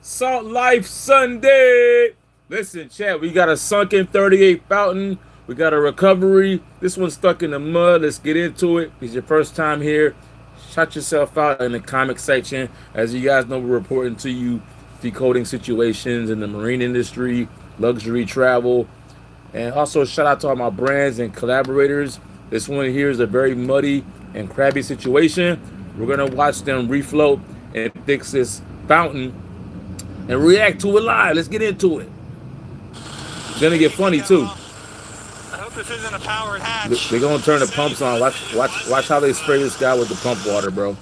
Salt Life Sunday. Listen, chat, we got a sunken 38 fountain. We got a recovery. This one's stuck in the mud. Let's get into it. If it's your first time here, shout yourself out in the comment section. As you guys know, we're reporting to you decoding situations in the marine industry, luxury travel, and also shout out to all my brands and collaborators. This one here is a very muddy and crabby situation. We're gonna watch them refloat and fix this fountain and react to it live. Let's get into it. It's gonna get funny too. I hope this isn't a powered hatch. They're gonna turn the pumps on. Watch how they spray this guy with the pump water, bro.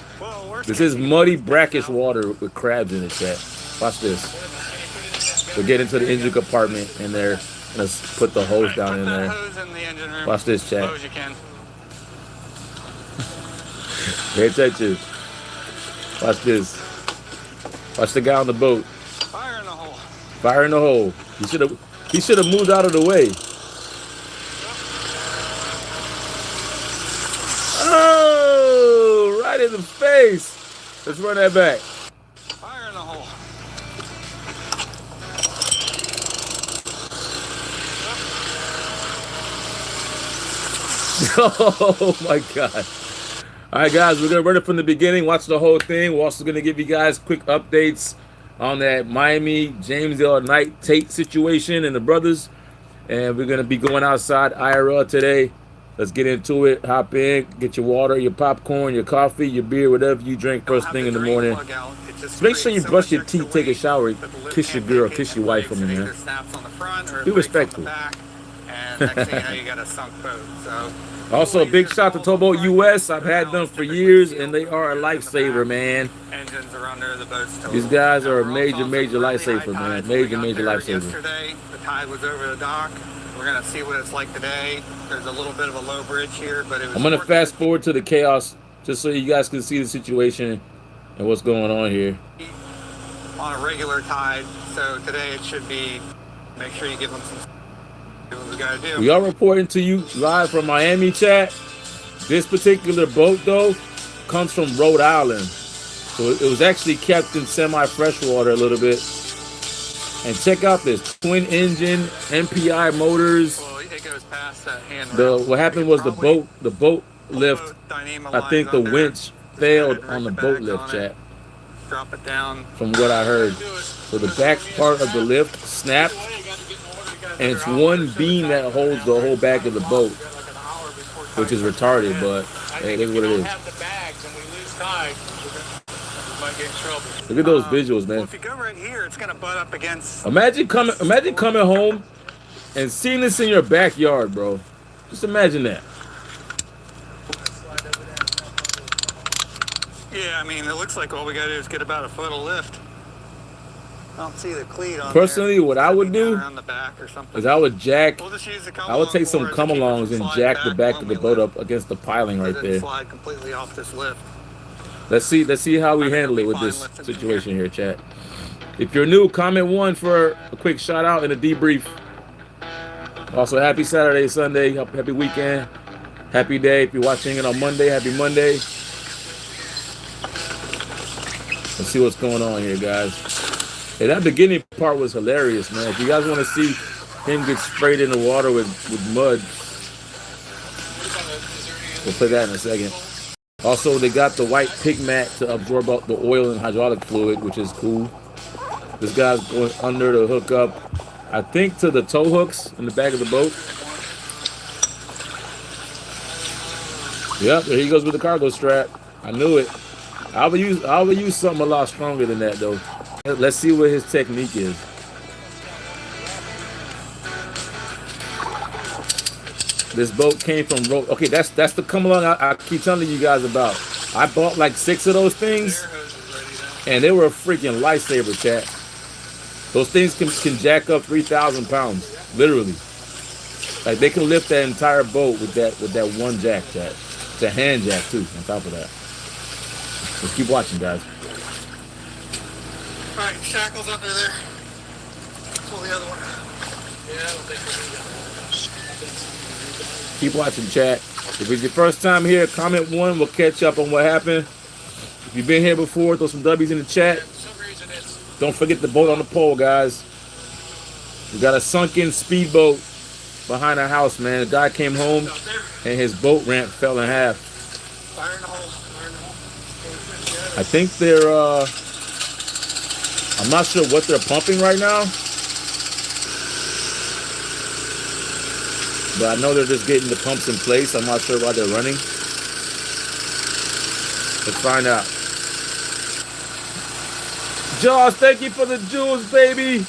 This is muddy, brackish water with crabs in it, chat. Watch this. We'll get into the engine compartment in there. Let's put the hose down in there. Watch this, chat. Pay attention. Watch this. Watch the guy on the boat. Fire in the hole. Fire in the hole. He should have moved out of the way. Oh, right in the face. Let's run that back. Fire in the hole. Oh my God. All right, guys, we're going to run it from the beginning, watch the whole thing. We're also going to give you guys quick updates on that Miami James L. Knight Tate situation and the brothers. And we're going to be going outside IRL today. Let's get into it. Hop in, get your water, your popcorn, your coffee, your beer, whatever you drink first thing in the morning. Just make sure you brush your teeth, take a shower, kiss your girl, kiss your wife for me, man. Be respectful. And next thing you know, you got a sunk boat. So also, a big shout to TowBoatUS. I've had them for years, and they are a lifesaver, man. Engines are under the boats. These guys are a major lifesaver, man. Major lifesaver. Yesterday, the tide was over the dock. We're gonna see what it's like today. There's a little bit of a low bridge here, but it was. I'm gonna fast forward to the chaos just so you guys can see the situation and what's going on here. On a regular tide, so today it should be. Make sure you give them some. We are reporting to you live from Miami, chat. This particular boat, though, comes from Rhode Island. So it was actually kept in semi-freshwater a little bit. And check out this twin engine, MPI motors. Well, it goes past that handrail. What happened was the boat lift, I think the winch failed on the boat lift, chat. Drop it down. From what I heard. So the back part of the lift snapped. And it's one beam that holds the whole back of the boat, which is retarded, but hey, look what it is. Look at those visuals, man. Well, if you go right here, it's gonna butt up against. Imagine coming home and seeing this in your backyard, bro. Just imagine that. Yeah, I mean, it looks like all we gotta do is get about a foot of lift. I don't see the cleat on personally, there. what I would do is I would take some come-alongs and jack the back of the boat up against the piling right there. Slide completely off this lift. Let's see how we handle it with this situation here, chat. If you're new, comment 1 for a quick shout out and a debrief. Also, happy Saturday, Sunday, happy weekend, happy day. If you're watching it on Monday, happy Monday. Let's see what's going on here, guys. Hey, that beginning part was hilarious, man. If you guys want to see him get sprayed in the water with mud, we'll play that in a second. Also, they got the white pig mat to absorb up the oil and hydraulic fluid, which is cool. This guy's going under to hook up, I think, to the tow hooks in the back of the boat. Yep, there he goes with the cargo strap. I knew it. I would use something a lot stronger than that, though. Let's see what his technique is. This boat came from Rhode. Okay, that's the come along I keep telling you guys about. I bought like 6 of those things, and they were a freaking lifesaver, chat. Those things can jack up 3,000 pounds, literally. Like they can lift that entire boat with that one jack, chat. It's a hand jack too. On top of that. Let's keep watching, guys. All right, shackles under there. Pull the other one. Yeah, I don't think we need that. Keep watching, chat. If it's your first time here, comment 1. We'll catch up on what happened. If you've been here before, throw some W's in the chat. For some reason, it's Don't forget the boat on the pole, guys. We got a sunken speedboat behind our house, man. The guy came home and his boat ramp fell in half. Fire in the hole. Fire in the hole. I think they're I'm not sure what they're pumping right now. But I know they're just getting the pumps in place. I'm not sure why they're running. Let's find out. Jaws, thank you for the jewels, baby.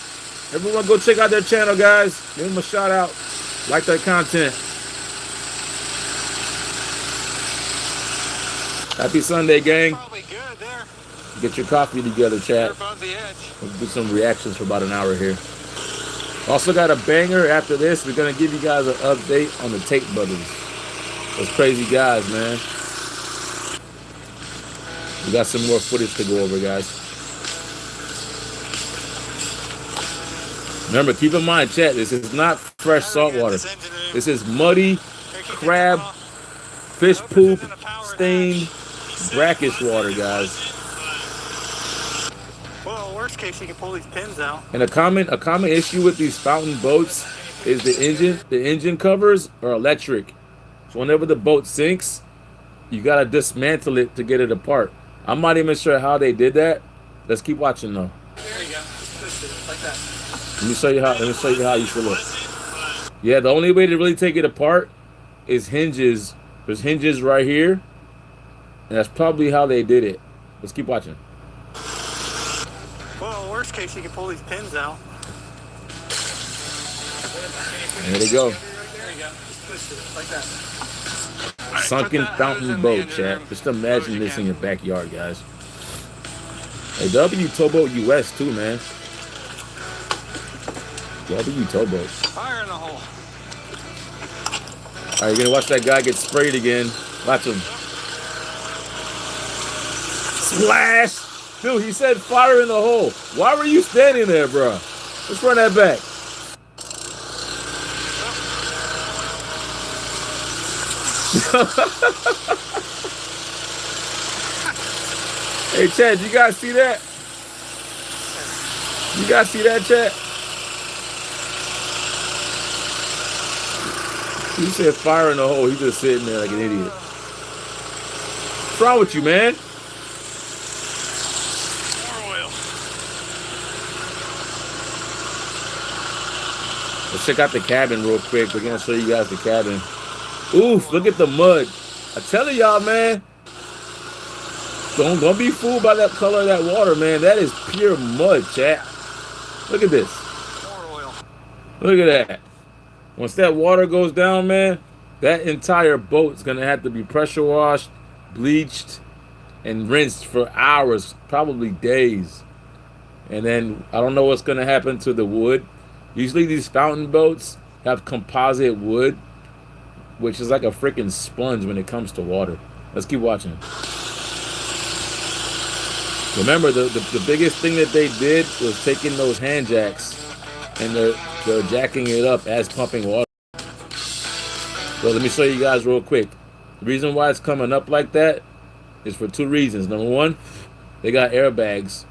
Everyone go check out their channel, guys. Give them a shout out. Like their content. Happy Sunday, gang. Probably good there. Get your coffee together, chat. Above the edge. We'll do some reactions for about an hour here. Also got a banger after this. We're going to give you guys an update on the Tate brothers. Those crazy guys, man. We got some more footage to go over, guys. Remember, keep in mind, chat, this is not fresh salt water. This is muddy, crab, fish poop, stained, brackish water, guys. Well, worst case, you can pull these pins out. And a common issue with these fountain boats is the engine covers are electric. So whenever the boat sinks, you gotta dismantle it to get it apart. I'm not even sure how they did that. Let's keep watching though. There you go. Just twist it like that. Let me show you how you should look. Yeah, the only way to really take it apart is hinges. There's hinges right here. And that's probably how they did it. Let's keep watching. Well, worst case, you can pull these pins out. There they go. There you go. Just twist it like that. Sunken fountain boat, chat. Just imagine this in your backyard, guys. Hey, TowBoatUS too, man. TowBoat. Fire in the hole. All right, you're gonna watch that guy get sprayed again. Watch him. Splash! Dude, he said fire in the hole. Why were you standing there, bro? Let's run that back. Hey, Chad, you guys see that? You guys see that, Chad? He said fire in the hole. He's just sitting there like an idiot. What's wrong with you, man? More oil. Let's check out the cabin real quick. We're going to show you guys the cabin. Oof, look at the mud. I tell y'all, man. Don't be fooled by that color of that water, man. That is pure mud, chat. Look at this. More oil. Look at that. Once that water goes down, man, that entire boat is going to have to be pressure washed, bleached, and rinsed for hours, probably days. And then I don't know what's going to happen to the wood. Usually these fountain boats have composite wood, which is like a freaking sponge when it comes to water. Let's keep watching. Remember, the biggest thing that they did was taking those hand jacks and they're jacking it up as pumping water. So let me show you guys real quick. The reason why it's coming up like that is for two reasons. Number one, they got airbags.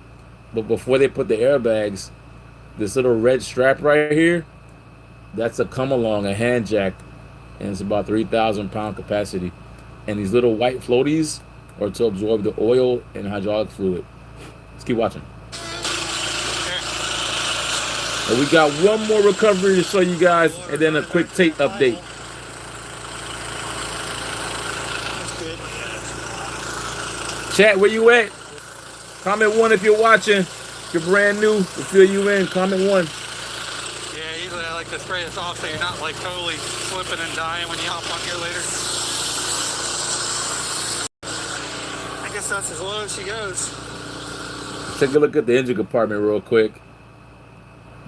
But before they put the airbags, this little red strap right here, that's a come along, a hand jack. And it's about 3,000 pound capacity. And these little white floaties are to absorb the oil and hydraulic fluid. Let's keep watching. And we got one more recovery to show you guys, and then a quick Tate update. Chat, where you at? Comment 1 if you're watching. If you're brand new, we'll fill you in. Comment 1. Yeah, usually I like to spray this off so you're not like totally slipping and dying when you hop on here later. I guess that's as low as she goes. Take a look at the engine compartment real quick.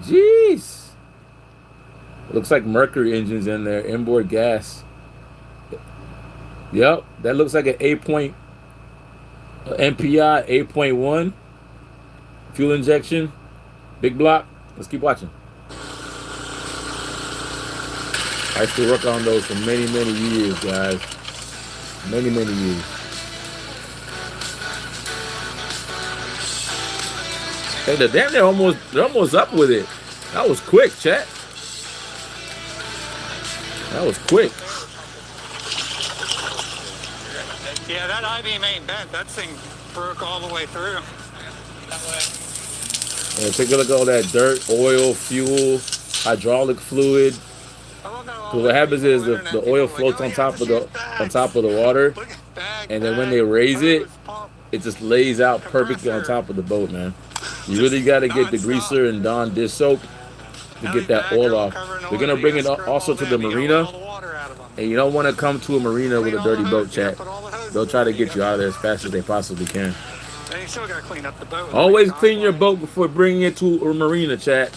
Jeez. Looks like Mercury engines in there. Inboard gas. Yep, that looks like an 8 point MPI 8.1 fuel injection. Big block. Let's keep watching. I used to work on those for many, many years, guys. Many, many years. Hey, they're almost up with it. That was quick, chat. That was quick. Yeah, that I-beam ain't bent. That thing broke all the way through. Yeah, take a look at all that dirt, oil, fuel, hydraulic fluid. So what happens is the oil floats on top of the water, and then when they raise it, it just lays out perfectly on top of the boat, man. You really got to get the greaser and Dawn dish soap to get that oil off. We're gonna bring it also to the marina, and you don't want to come to a marina with a dirty boat, chat. They'll try to get you out of there as fast as they possibly can. And you still got to clean up the boat. Always clean your boat before bringing it to a marina, chat.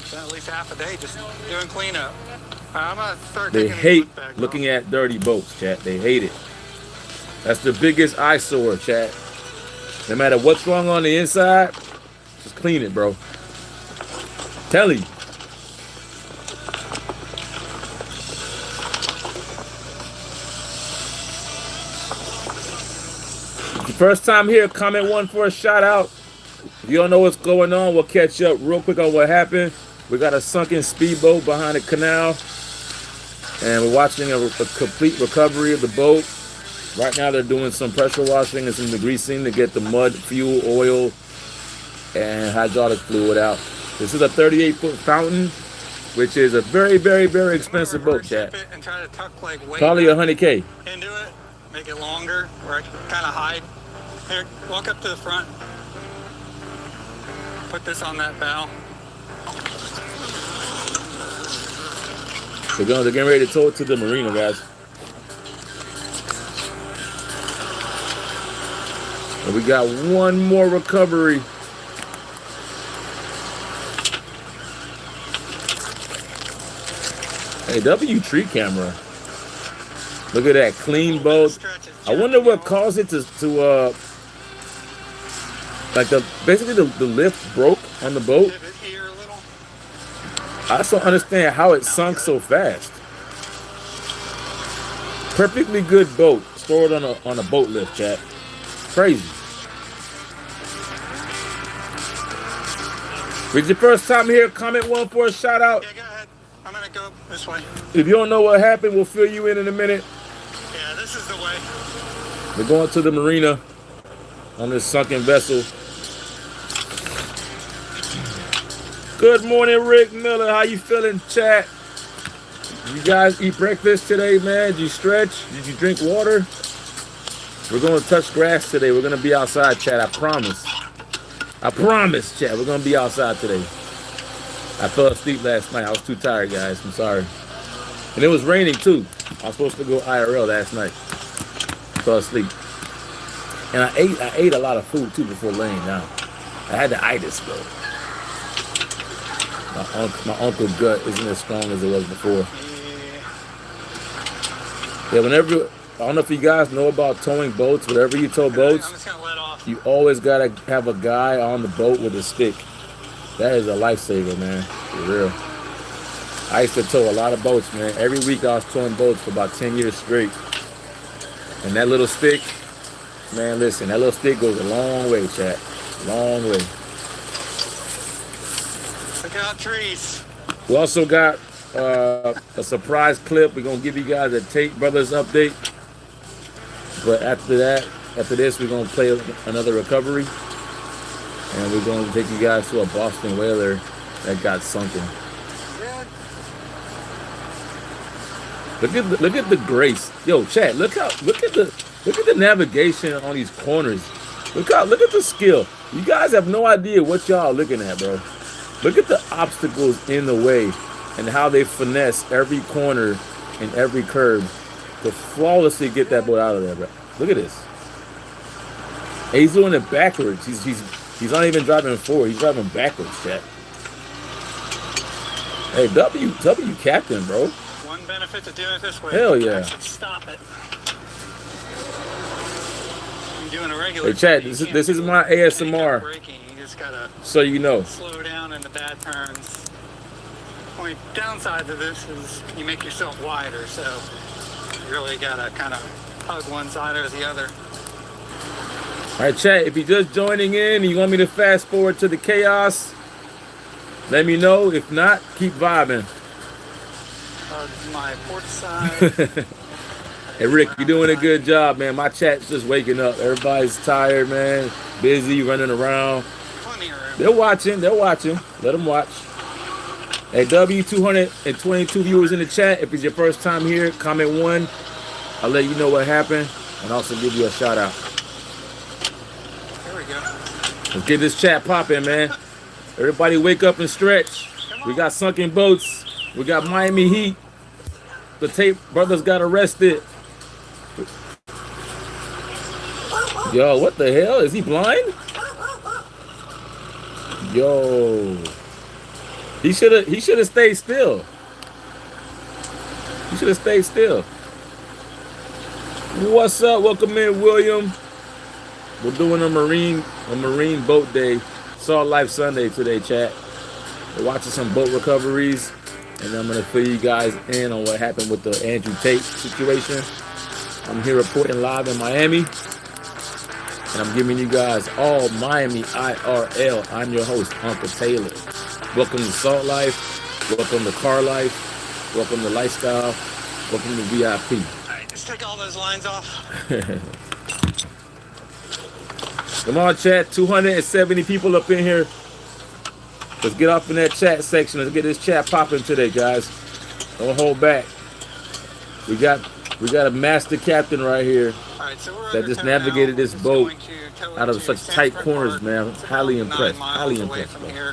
Spent at least half a day just doing cleanup. I'm gonna start They hate looking at dirty boats, chat. They hate it. That's the biggest eyesore, chat. No matter what's wrong on the inside, just clean it, bro. Tell you. First time here, comment one for a shout out. If you don't know what's going on, we'll catch you up real quick on what happened. We got a sunken speedboat behind the canal, and we're watching a complete recovery of the boat. Right now they're doing some pressure washing and some degreasing to get the mud, fuel, oil, and hydraulic fluid out. This is a 38-foot fountain, which is a very, very, very expensive boat, chat. And try to tuck like way Probably $100K. into it, make it longer, where I can kind of hide. Here, walk up to the front. Put this on that bow. They're getting ready to tow it to the marina, guys. And we got one more recovery. Hey, W tree camera. Look at that clean boat. I wonder what caused it to like basically the lift broke on the boat. I just don't understand how it sunk so fast. Perfectly good boat stored on a boat lift, chat. Crazy. If it's your first time here, comment one for a shout out. Yeah, go ahead. I'm gonna go this way. If you don't know what happened, we'll fill you in a minute. Yeah, this is the way. We're going to the marina on this sunken vessel. Good morning, Rick Miller. How you feeling, chat? You guys eat breakfast today, man? Did you stretch? Did you drink water? We're going to touch grass today. We're going to be outside, chat. I promise. I promise, chat. We're going to be outside today. I fell asleep last night. I was too tired, guys. I'm sorry. And it was raining, too. I was supposed to go IRL last night. Fell asleep. And I ate a lot of food, too, before laying down. I had the itis, bro. My uncle's gut isn't as strong as it was before. Yeah, whenever, I don't know if you guys know about towing boats. Whenever you tow boats, I'm just gonna let off. you always gotta have a guy on the boat with a stick. That is a lifesaver, man. For real. I used to tow a lot of boats, man. Every week I was towing boats for about 10 years straight. And that little stick, man, listen, that little stick goes a long way, chat. Long way. Look out, trees. We also got a surprise clip. We're gonna give you guys a Tate Brothers update. But after this, we're gonna play another recovery, and we're gonna take you guys to a Boston whaler that got sunken. Look at the grace, yo, chat. Look at the navigation on these corners. Look at the skill. You guys have no idea what y'all are looking at, bro. Look at the obstacles in the way and how they finesse every corner and every curve to flawlessly get that boat out of there, bro. Look at this. And he's doing it backwards. He's not even driving forward. He's driving backwards, chat. Hey, W captain, bro. One benefit to doing it this way. Hell yeah. Stop it. You're doing a regular. Hey, chat. This is my ASMR. Braking. You just gotta so you know. slow down in the bad turns. Only downside to this is you make yourself wider, so you really gotta kind of hug one side or the other. All right, chat, if you're just joining in and you want me to fast forward to the chaos, let me know. If not, keep vibing. This is my port side. Hey, Rick, you're doing a good job, man. My chat's just waking up. Everybody's tired, man. Busy, running around. Plenty of room. They're watching. They're watching. Let them watch. Hey, W222 viewers in the chat. If it's your first time here, comment 1. I'll let you know what happened and also give you a shout out. Here we go. Let's get this chat popping, man. Everybody wake up and stretch. We got sunken boats. We got Miami Heat. The Tape brothers got arrested. Yo, what the hell? Is he blind? Yo. He should have stayed still. He should have stayed still. What's up? Welcome in, William. We're doing a marine boat day. Salt Life Sunday today, chat. We're watching some boat recoveries, and I'm gonna fill you guys in on what happened with the Andrew Tate situation. I'm here reporting live in Miami, and I'm giving you guys all Miami IRL. I'm your host, Uncle Taylor. Welcome to Salt Life. Welcome to Car Life. Welcome to Lifestyle. Welcome to VIP. All right, just take all those lines off. Come on, chat. 270 people up in here. Let's get off in that chat section. Let's get this chat popping today, guys. Don't hold back. We got a master captain right here that just navigated this boat out of such tight corners, man. Highly impressed. Highly impressed, bro.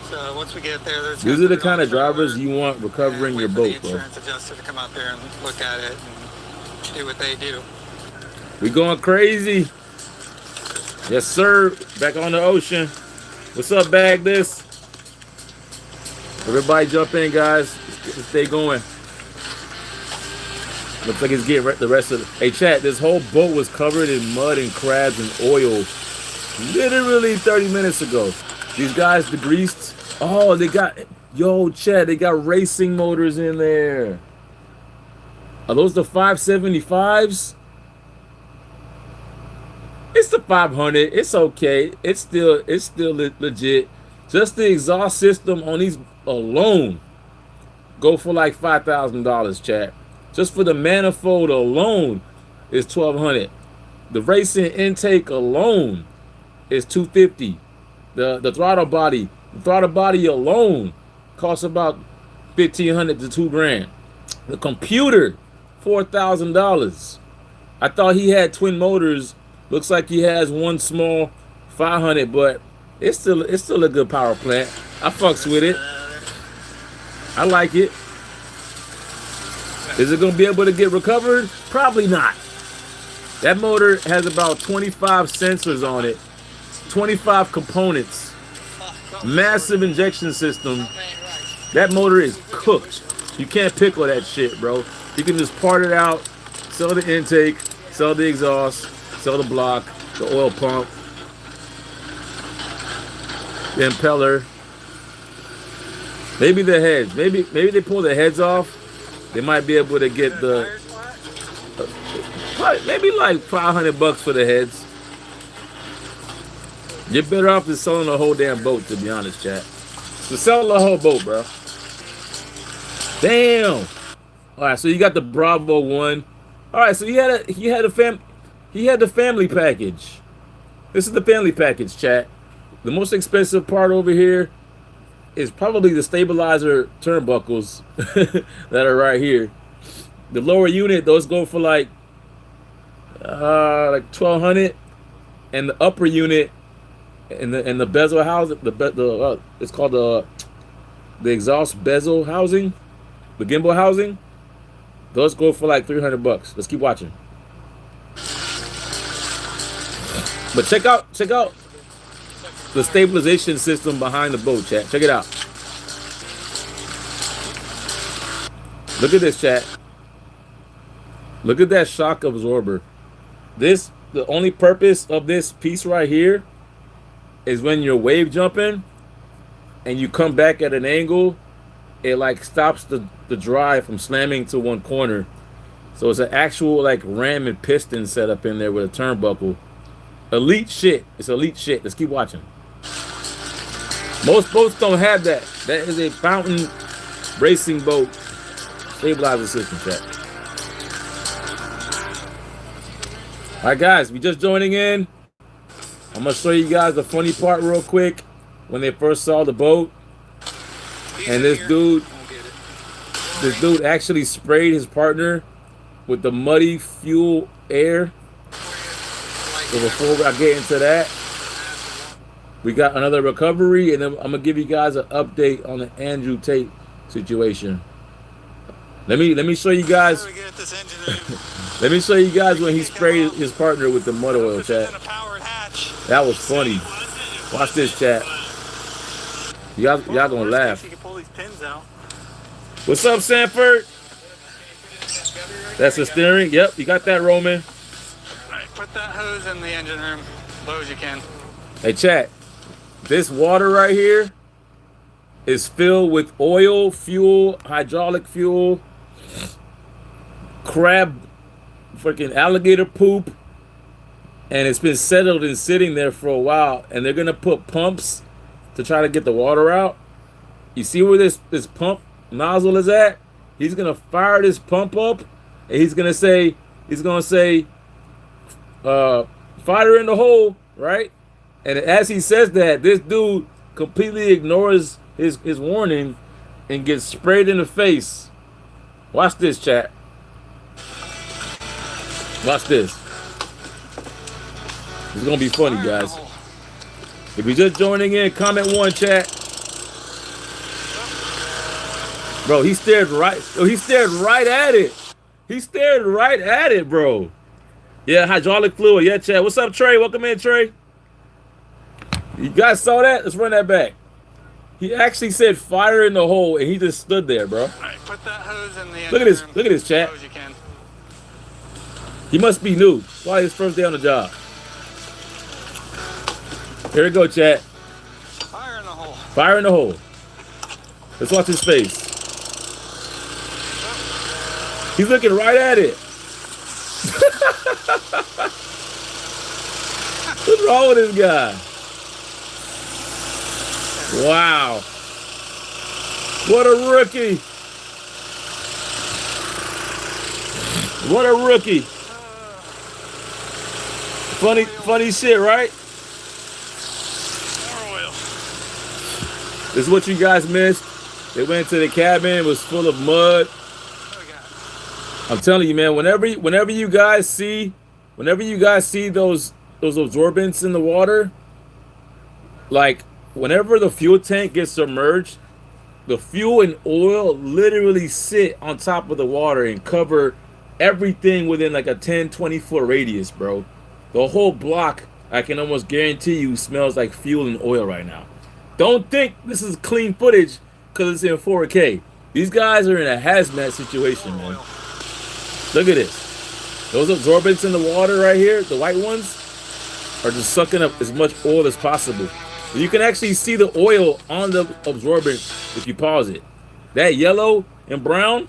So once we get there, these are the kind of drivers you want recovering your boat, bro. Insurance adjuster to come out there and look at it and do what they do. We going crazy. Yes, sir. Back on the ocean. What's up, Bag This? Everybody jump in, guys. Let's stay going. Looks like it's getting the rest of it. Hey, chat, this whole boat was covered in mud and crabs and oil literally 30 minutes ago. These guys degreased. Oh, they got, yo, chat, they got racing motors in there. Are those the 575s? It's the 500. It's okay. It's still legit. Just the exhaust system on these alone go for like $5,000, chat. Just for the manifold alone is $1,200. The racing intake alone is $250. The throttle body alone costs about $1,500 to $2,000. The computer, $4,000. I thought he had twin motors. Looks like he has one small 500, but it's still a good power plant. I fucks with it. I like it. Is it gonna be able to get recovered? Probably not. That motor has about 25 sensors on it, 25 components, massive injection system. That motor is cooked. You can't pickle that shit, bro. You can just part it out, sell the intake, sell the exhaust, sell the block, the oil pump, the impeller, maybe the heads. Maybe they pull the heads off. They might be able to get the maybe like $500 for the heads. You're better off than selling the whole damn boat, to be honest, chat. So sell the whole boat, bro. Damn. All right, so you got the Bravo 1. All right, so he had the family package. This is the family package, chat. The most expensive part over here is probably the stabilizer turnbuckles that are right here. The lower unit, those go for like $1,200, and the upper unit and the bezel housing, it's called the exhaust bezel housing, the gimbal housing. Those go for like $300. Let's keep watching. But check out the stabilization system behind the boat, chat. Check it out. Look at this, chat. Look at that shock absorber. The only purpose of this piece right here is when you're wave jumping and you come back at an angle, it like stops the drive from slamming to one corner. So it's an actual like ram and piston setup in there with a turnbuckle. Elite shit. It's elite shit. Let's keep watching. Most boats don't have that. That is a fountain racing boat stabilizer system, chat. All right, guys, we just joining in. I'm gonna show you guys the funny part real quick. When they first saw the boat, and this dude actually sprayed his partner with the muddy fuel air. So before I get into that, we got another recovery, and then I'm gonna give you guys an update on the Andrew Tate situation. Let me show you guys. Let me show you guys when he sprayed his partner with the mud oil, chat. That was funny. Watch this, chat. Y'all gonna laugh. What's up, Sanford? That's the steering. Yep, you got that, Roman. Put that hose in the engine room, low as you can. Hey, chat. This water right here is filled with oil, fuel, hydraulic fuel, crab, freaking alligator poop, and it's been settled and sitting there for a while. And they're gonna put pumps to try to get the water out. You see where this pump nozzle is at? He's gonna fire this pump up, and he's gonna say, fire in the hole, right? And as he says that, this dude completely ignores his warning and gets sprayed in the face. Watch this, chat. Watch this. It's gonna be funny, guys. If you're just joining in, comment 1, chat. Bro, he stared right at it. He stared right at it, bro. Yeah, hydraulic fluid. Yeah, chat. What's up, Trey? Welcome in, Trey. You guys saw that? Let's run that back. He actually said fire in the hole, and he just stood there, bro. Right, put that hose in the look at this. Look at this, chat. He must be new. Probably his first day on the job. Here we go, chat. Fire in the hole. Fire in the hole. Let's watch his face. He's looking right at it. What's wrong with this guy? Wow. What a rookie. What a rookie. Funny shit, right? This is what you guys missed. They went to the cabin. It was full of mud. I'm telling you, man, whenever you guys see those absorbents in the water, like whenever the fuel tank gets submerged, the fuel and oil literally sit on top of the water and cover everything within like a 10-20 foot radius, bro. The whole block, I can almost guarantee you, smells like fuel and oil right now. Don't think this is clean footage because it's in 4K. These guys are in a hazmat situation, man. Look at this. Those absorbents in the water right here, the white ones, are just sucking up as much oil as possible. You can actually see the oil on the absorbent if you pause it. That yellow and brown,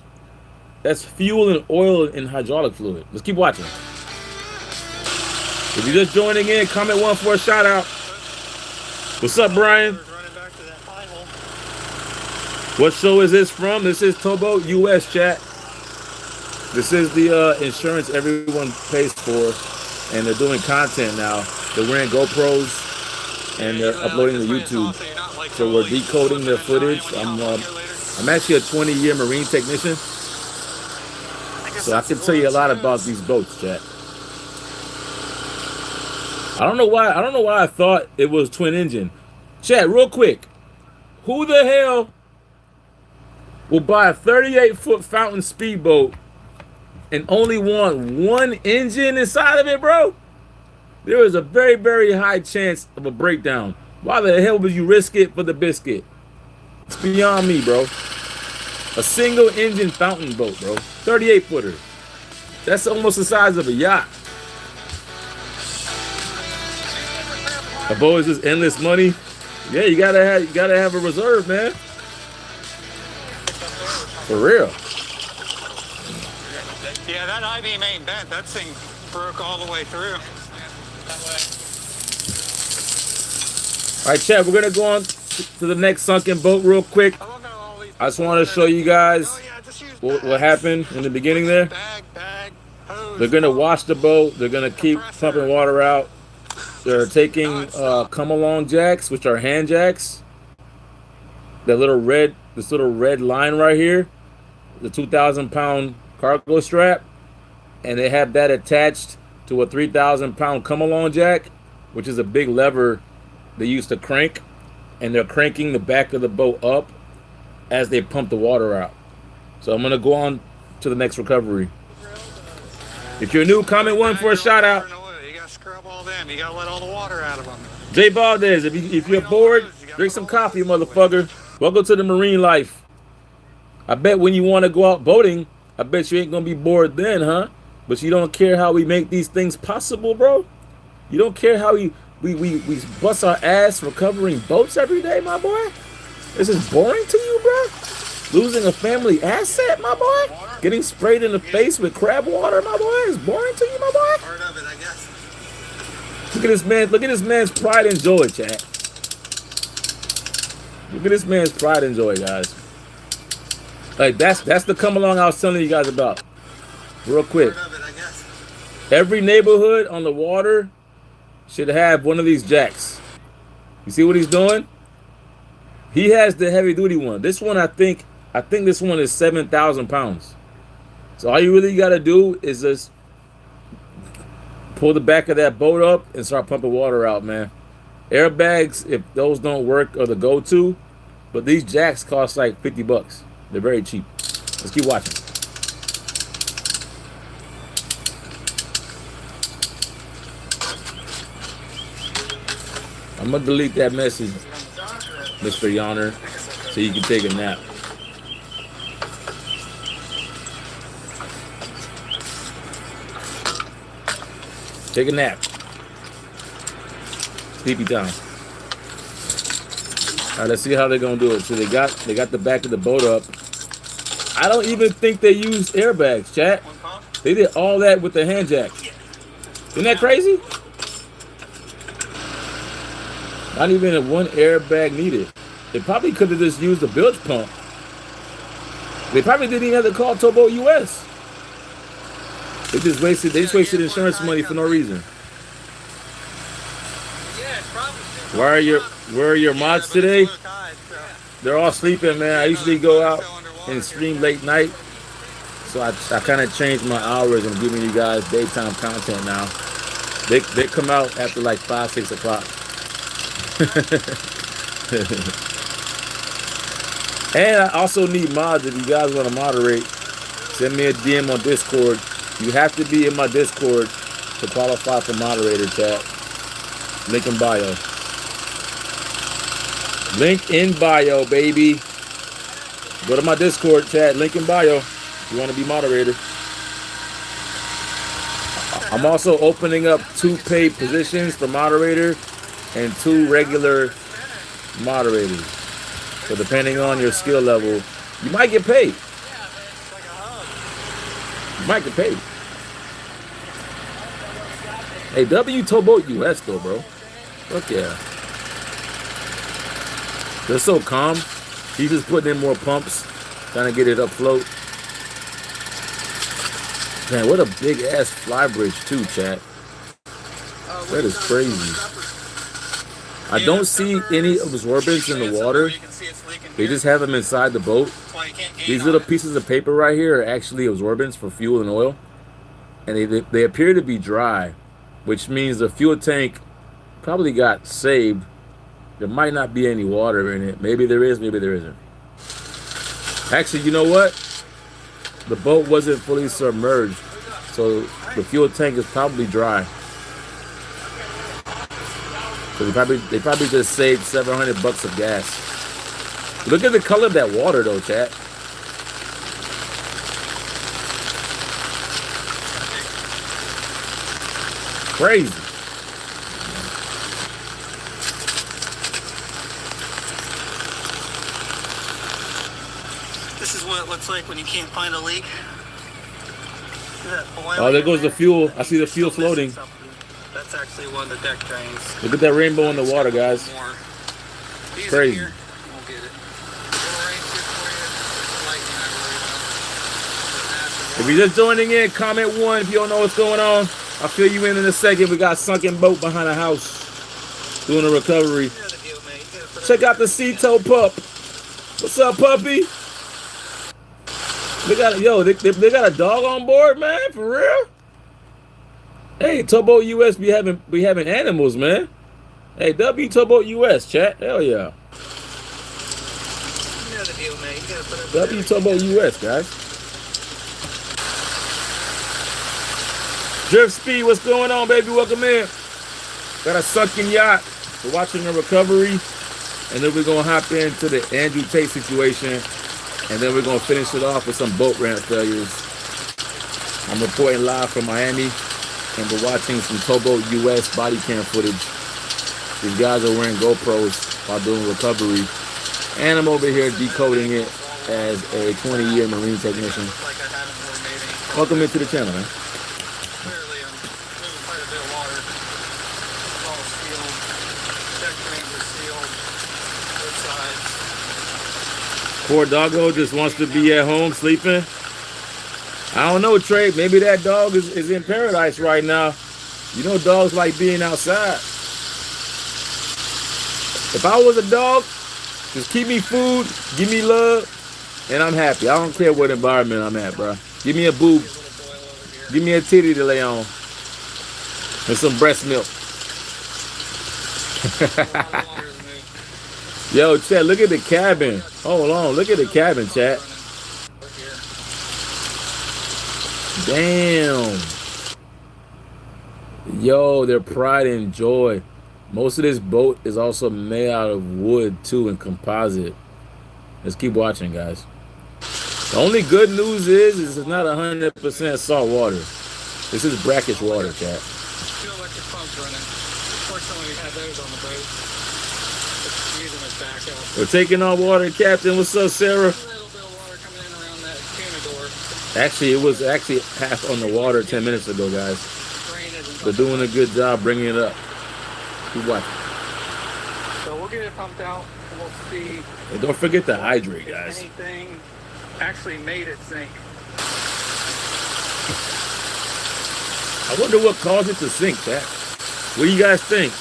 that's fuel and oil and hydraulic fluid. Let's keep watching. If you're just joining in, comment 1 for a shout out. What's up, Brian? What show is this from? This is TowBoatUS, chat. This is the insurance everyone pays for, and they're doing content now. They're wearing GoPros, and they're uploading to YouTube. So we're decoding their footage. I'm actually a 20-year Marine technician, so I can tell you a lot about these boats, chat. I don't know why I thought it was twin engine. Chat, real quick. Who the hell will buy a 38-foot fountain speedboat and only want one engine inside of it, bro? There is a very, very high chance of a breakdown. Why the hell would you risk it for the biscuit? It's beyond me, bro. A single engine fountain boat, bro. 38-footer. That's almost the size of a yacht. A boat is just endless money. Yeah, you gotta have a reserve, man. For real. Yeah, that I-beam ain't bent. That thing broke all the way through. All right, chat. We're gonna go on to the next sunken boat real quick. I just want to show you guys what happened in the beginning there. They're gonna wash the boat. They're gonna keep pumping water out. They're taking come along jacks, which are hand jacks. This little red line right here, the 2,000-pound cargo strap, and they have that attached to a 3,000-pound come along jack, which is a big lever they used to crank, and they're cranking the back of the boat up as they pump the water out. So I'm gonna go on to the next recovery. If you're new, comment one for a shout out. You gotta scrub all them. You gotta let all the water out of them. Jay Valdez, if you're bored, drink some coffee, motherfucker. Welcome to the marine life. I bet when you want to go out boating, I bet you ain't gonna be bored then, huh? But you don't care how we make these things possible, bro? You don't care how we bust our ass recovering boats every day, my boy? This is boring to you, bro? Losing a family asset, my boy? Getting sprayed in the face with crab water, my boy, is boring to you, my boy? Part of it, I guess. Look at this man. Look at this man's pride and joy, chat. Look at this man's pride and joy, guys. Like that's the come along I was telling you guys about. Real quick. Part of it, I guess. Every neighborhood on the water should have one of these jacks. You see what he's doing? He has the heavy duty one. This one, I think this one is 7,000 pounds. So all you really gotta do is just pull the back of that boat up and start pumping water out, man. Airbags, if those don't work, are the go-to. But these jacks cost like 50 bucks. They're very cheap. Let's keep watching. I'm gonna delete that message, Mr. Yonner, so you can take a nap. Take a nap. Sleepy time. All right, let's see how they're gonna do it. So they got the back of the boat up. I don't even think they used airbags, chat. They did all that with the hand jack. Isn't that crazy? Not even one airbag needed. They probably could have just used a bilge pump. They probably didn't even have to call TowBoatUS. They just wasted insurance money for no reason. Where are your mods today? They're all sleeping, man. I usually go out and stream late night. So I kind of changed my hours. I'm giving you guys daytime content now. They come out after like 5, 6 o'clock. And I also need mods. If you guys want to moderate, send me a DM on Discord. You have to be in my Discord to qualify for moderator, chat. Link in bio. Link in bio, baby. Go to my Discord, chat. Link in bio if you want to be moderator. I'm also opening up 2 paid positions for moderator and 2 regular moderators. So depending on your skill level, you might get paid. You might get paid. Hey, TowBoatUS though, bro. Fuck yeah. They're so calm. He's just putting in more pumps, trying to get it afloat. Man, what a big ass fly bridge too, chat. That is crazy. I don't see any absorbents in the water. They just have them inside the boat. These little pieces of paper right here are actually absorbents for fuel and oil. And they appear to be dry, which means the fuel tank probably got saved. There might not be any water in it. Maybe there is, maybe there isn't. Actually, you know what? The boat wasn't fully submerged, so the fuel tank is probably dry. So they probably just saved 700 bucks of gas. Look at the color of that water though, chat. Crazy. This is what it looks like when you can't find a leak. Oh, there goes the fuel. I see the fuel floating. That's actually one of the deck drains. Look at that rainbow in the water, guys. He's Crazy. here. We'll get it. Little rain good for you. Lightning, I If really you're just joining in, comment 1 if you don't know what's going on. I'll fill you in a second. We got a sunken boat behind the house doing a recovery. You know the deal, man. You gotta put Check out the Sea-Tow pup. What's up, puppy? They got they got a dog on board, man, for real. Hey, TowBoatUS be having animals, man. Hey, TowBoatUS, chat. Hell yeah. You know the deal, man. You gotta put up TowBoatUS, guys. Drift Speed, what's going on, baby? Welcome in. Got a sunken yacht. We're watching the recovery, and then we're gonna hop into the Andrew Tate situation, and then we're gonna finish it off with some boat ramp failures. I'm reporting live from Miami, and we're watching some TowBoatUS body cam footage. These guys are wearing GoPros while doing recovery, and I'm over here decoding it as a 20-year marine technician. like I haven't really made any. Welcome into the channel, man. Clearly, I'm moving quite a bit of water. It's all sealed. Check drains are sealed. Both sides. Poor doggo just wants to be at home sleeping. I don't know, Trey. Maybe that dog is in paradise right now. You know dogs like being outside. If I was a dog, just keep me food, give me love, and I'm happy. I don't care what environment I'm at, bro. Give me a boob. Little boil over here. Give me a titty to lay on. And some breast milk. A lot of water is moved. Yo, chat, look at the cabin. Hold on, look at the cabin, chat. Over here. Damn. Yo, their pride and joy. Most of this boat is also made out of wood too and composite. Let's keep watching, guys. The only good news is it's not 100% salt water. This is brackish water, chat. Two electric pumps running. Fortunately, we have those on the boat. Let's use them as backup. We're taking on water, Captain. What's up, Sarah? A little bit of water coming in around that tuna door. Actually, it was actually half on the water 10 minutes ago, guys. Rain isn't They're doing a good job bringing it up. Keep watching. So we'll get it pumped out and we'll see And don't forget to hydrate, if guys. anything actually made it sink. I wonder what caused it to sink, chat. What do you guys think?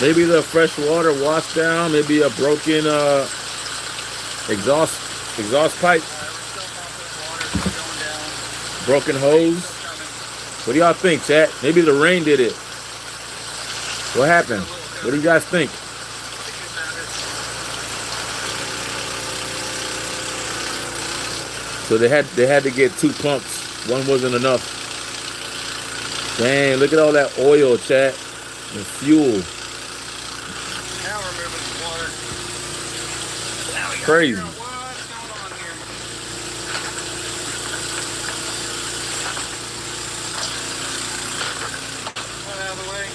Maybe the fresh water washed down, maybe a broken exhaust pipe, We're still pumping water, still going down. broken hose. Still coming. What do y'all think, chat? Maybe the rain did it. What happened? What do you guys think? The good matter. So they had to get 2 pumps. One wasn't enough. Dang, look at all that oil, chat. And fuel. Now we're moving some water. Now we gotta Crazy. figure out what's going on here. One out of the way.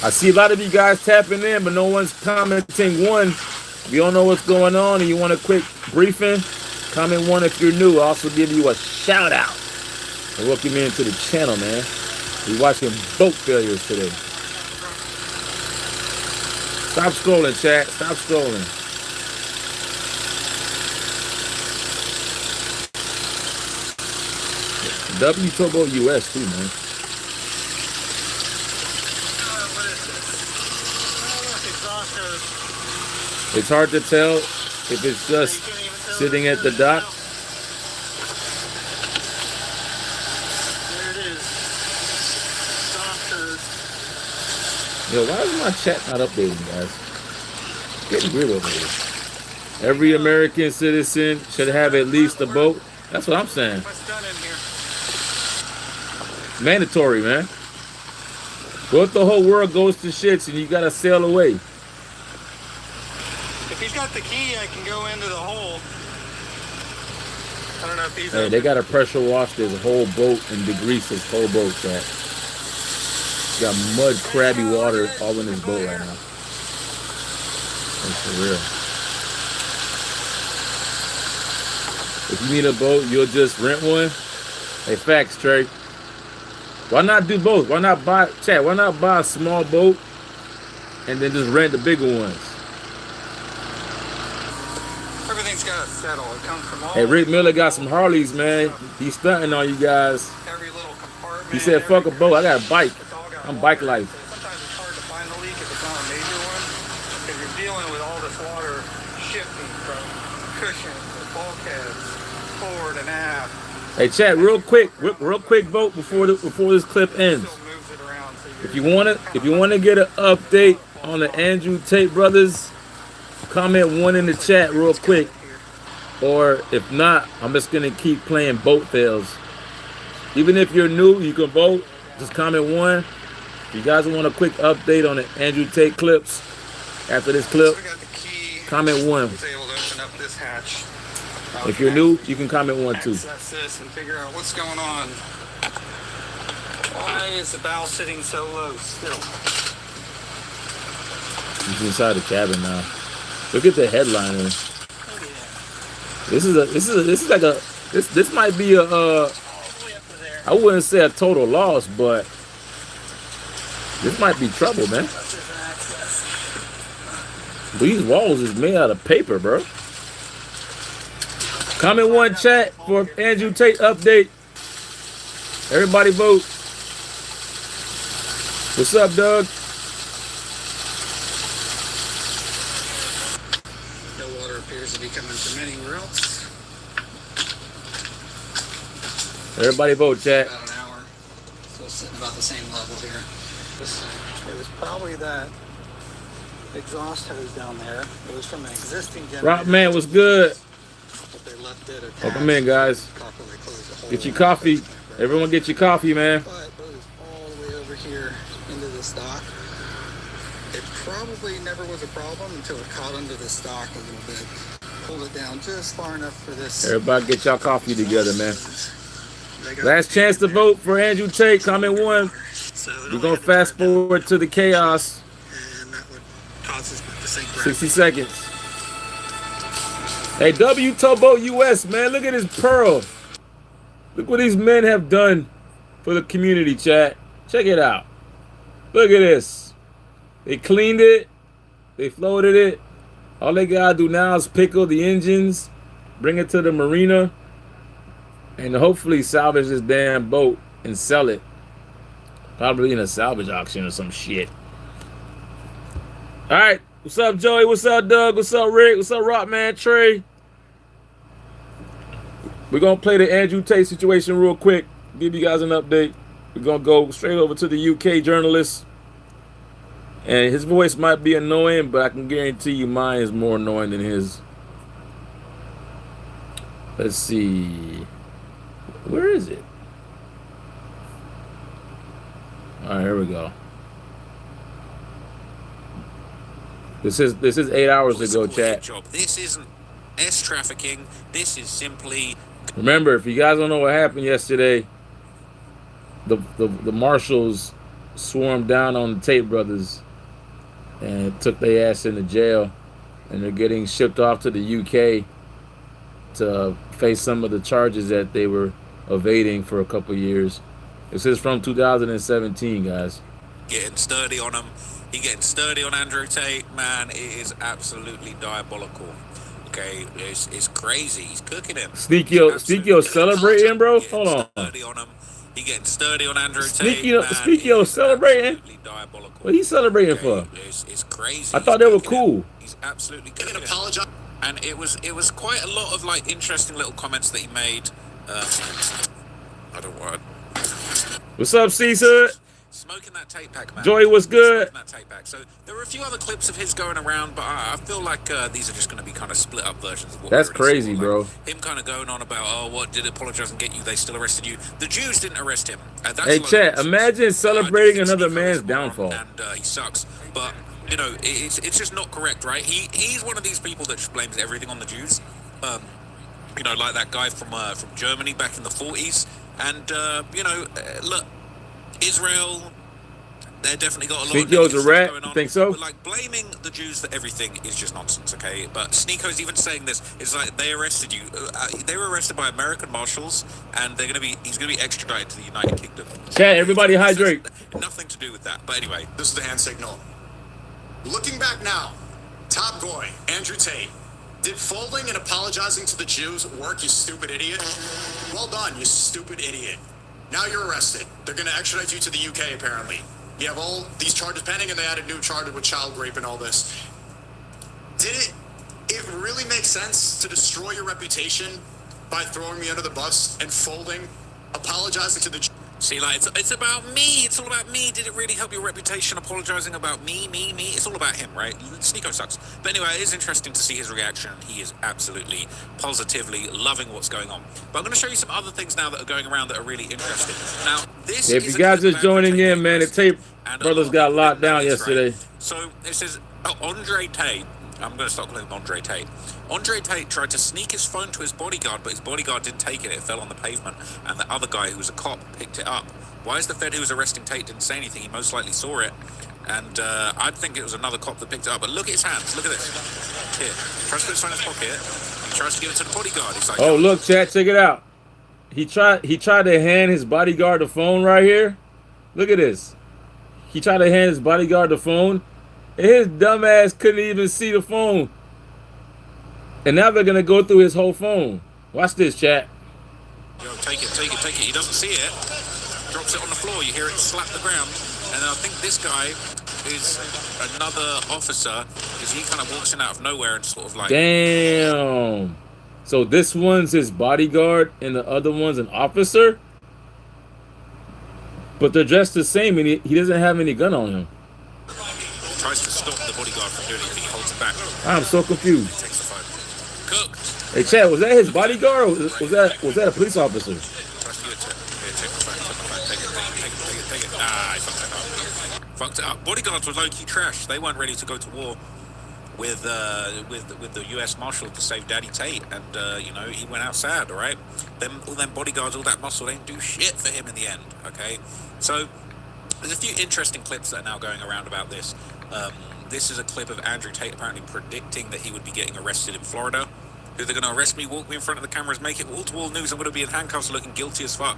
I see a lot of you guys tapping in, but no one's commenting 1. If you don't know what's going on and you want a quick briefing, comment 1 if you're new. I'll also give you a shout out. And welcome you into the channel, man. We're watching boat failures today. Stop scrolling, chat. Stop scrolling. TowBoatUS too, man. What is this? Oh, look, exhaust hose. It's hard to tell if it's just You can't even tell sitting it's at the in dock. now. There it is. Exhaust hose. Yo, why is my chat not updating, guys? Getting weird over here. Every American citizen should have at least a boat. That's what I'm saying. What's done in here? Mandatory, man. What if the whole world goes to shits and you gotta sail away? If he's got the key, I can go into the hole. I don't know if he's Hey, they gotta pressure wash this whole boat and degrease this whole boat, chat. Got mud, crabby water all in this boat right now. That's for real. If you need a boat, you'll just rent one. Hey, facts, Trey. Why not do both? Why not buy, chat, why not buy a small boat and then just rent the bigger ones? Everything's got to settle. It comes from all. Hey, Rick Miller got some Harleys, man. He's stunting on you guys. Every little compartment. He said, fuck a boat. I got a bike. It's all got I'm water. bike life. Sometimes it's hard to find the leak if it's not a major one, because you're dealing with all this water shifting from cushions to bulkheads, forward and aft. Hey, chat, real quick vote before this clip ends. Still moves it around, so If you wanna get an update on the Andrew Tate brothers, comment 1 in the chat real quick. Or if not, I'm just gonna keep playing boat fails. Even if you're new, you can vote. Just comment 1. If you guys want a quick update on the Andrew Tate clips after this clip, So we got the key. comment 1. I was able to open up this hatch. If you're new, you can comment 1 too. Access this and figure out what's going on. Why is the bow sitting so low still? He's inside the cabin now. Look at the headliner. Oh yeah. This might be a All the way up to there. I wouldn't say a total loss, but this might be trouble, man. That's just an access. These walls is made out of paper, bro. Comment 1 chat for Andrew Tate update. Everybody vote. What's up, Doug? No water appears to be coming from anywhere else. Everybody vote, chat. About an hour. So it's sitting about the same level here. It was probably that exhaust hose down there. It was from an existing generator. Rock man, what's good? But they left it attached. Welcome in, guys. Properly closed the hole. Get your coffee. Everyone get your coffee, man. But it goes all the way over here into the stock. It probably never was a problem until it caught under the stock a little bit. Pulled it down just far enough for this. Everybody get y'all coffee together, man. Last chance to vote for Andrew Tate. Comment 1. We're going to fast forward to the chaos. And that would cause us to sink right. 60 seconds. Hey, TowBoatUS, man. Look at this pearl. Look what these men have done for the community, chat. Check it out. Look at this. They cleaned it. They floated it. All they gotta do now is pickle the engines, bring it to the marina, and hopefully salvage this damn boat and sell it. Probably in a salvage auction or some shit. All right. What's up, Joey? What's up, Doug? What's up, Rick? What's up, Rockman Trey? We're going to play the Andrew Tate situation real quick. Give you guys an update. We're going to go straight over to the UK journalist. And his voice might be annoying, but I can guarantee you mine is more annoying than his. Let's see. Where is it? All right, here we go. This is 8 hours ago, chat. This isn't S trafficking. This is simply. Remember, if you guys don't know what happened yesterday, the marshals swarmed down on the Tate brothers and took their ass into jail, and they're getting shipped off to the UK to face some of the charges that they were evading for a couple years. This is from 2017, guys. Getting sturdy on him. He getting sturdy on Andrew Tate. Man, it is absolutely diabolical. Okay, it's crazy. He's cooking him. Sneakio celebrating, bro. Hold on. Sturdy on him. He getting sturdy on Andrew Tate. Sneakio celebrating. Diabolical. What he celebrating for? It's crazy. I thought they were cool. He's absolutely cooking him. Apologize. And it was quite a lot of like interesting little comments that he made. I don't want. What's up, Caesar? Smoking that tape pack, man. Joey, what's good? Smoking that tape pack. So there were a few other clips of his going around, but I feel like these are just going to be kind of split up versions of what That's we already crazy, saw. bro. Like, him kind of going on about, oh, what did apologize and get you? They still arrested you. The Jews didn't arrest him. That's Hey, chat, imagine celebrating another man's downfall. And he sucks. But, you know, it's just not correct, right? He's one of these people that just blames everything on the Jews. You know, like that guy from Germany back in the 40s. And, you know, look, Israel, They definitely got a lot Think of he was negative a stuff rat? going on. Think so? But like blaming the Jews for everything is just nonsense, okay? But Sneako's even saying this. It's like they arrested you. They were arrested by American marshals, and he's gonna be extradited to the United Kingdom. Chat, everybody This has hydrate. nothing to do with that. But anyway, This is the hand signal. Looking back now, Top Goy, Andrew Tate, did folding and apologizing to the Jews work, you stupid idiot? Well done, you stupid idiot. Now you're arrested. They're going to extradite you to the UK, apparently. You have all these charges pending, and they added new charges with child rape and all this. Did it really make sense to destroy your reputation by throwing me under the bus and folding, apologizing to the Jews? see, like it's about me. It's all about me. Did it really help your reputation? Apologizing about me. It's all about him, right? Sneeko sucks. But anyway, it is interesting to see his reaction. He is absolutely, positively loving what's going on. But I'm going to show you some other things now that are going around that are really interesting. Now, this If is you guys a clip just of Andrew joining Tate in, man, the arrested, Tate and a brothers lot got of locked them down know this, right? yesterday. So this is Andre Tate. I'm going to start calling him Andre Tate. Andre Tate tried to sneak his phone to his bodyguard, but his bodyguard didn't take it. It fell on the pavement, and the other guy, who was a cop, picked it up. Why is the Fed who was arresting Tate didn't say anything? He most likely saw it, and I'd think it was another cop that picked it up. But look at his hands. Look at this. Here. Tries to put his phone in his pocket. He tries to give it to the bodyguard. He's like, Oh, look, chat, check it out. He tried to hand his bodyguard the phone right here. Look at this. He tried to hand his bodyguard the phone, and his dumb ass couldn't even see the phone. And now they're gonna go through his whole phone. Watch this, chat. yo, take it. He doesn't see it. Drops it on the floor. You hear it slap the ground. And I think this guy is another officer, because he kind of walks in out of nowhere and sort of like... Damn. So this one's his bodyguard, and the other one's an officer? But they're dressed the same, and he doesn't have any gun on him. Tries to stop the bodyguard from doing anything. He holds it back. I'm so confused. He takes the phone. Cooked. Hey, Chad, was that his bodyguard, or was that a police officer? Tries to give it to him. Here, take the phone. Take it. Ah, he fucked it up. Bodyguards were low-key trash. They weren't ready to go to war with the U.S. Marshal to save Daddy Tate, and he went out sad. All right, all them bodyguards, all that muscle, they didn't do shit for him in the end. Okay, so there's a few interesting clips that are now going around about this. This is a clip of Andrew Tate apparently predicting that he would be getting arrested in Florida. Who they're going to arrest me, walk me in front of the cameras, make it wall-to-wall news. I'm going to be in handcuffs looking guilty as fuck.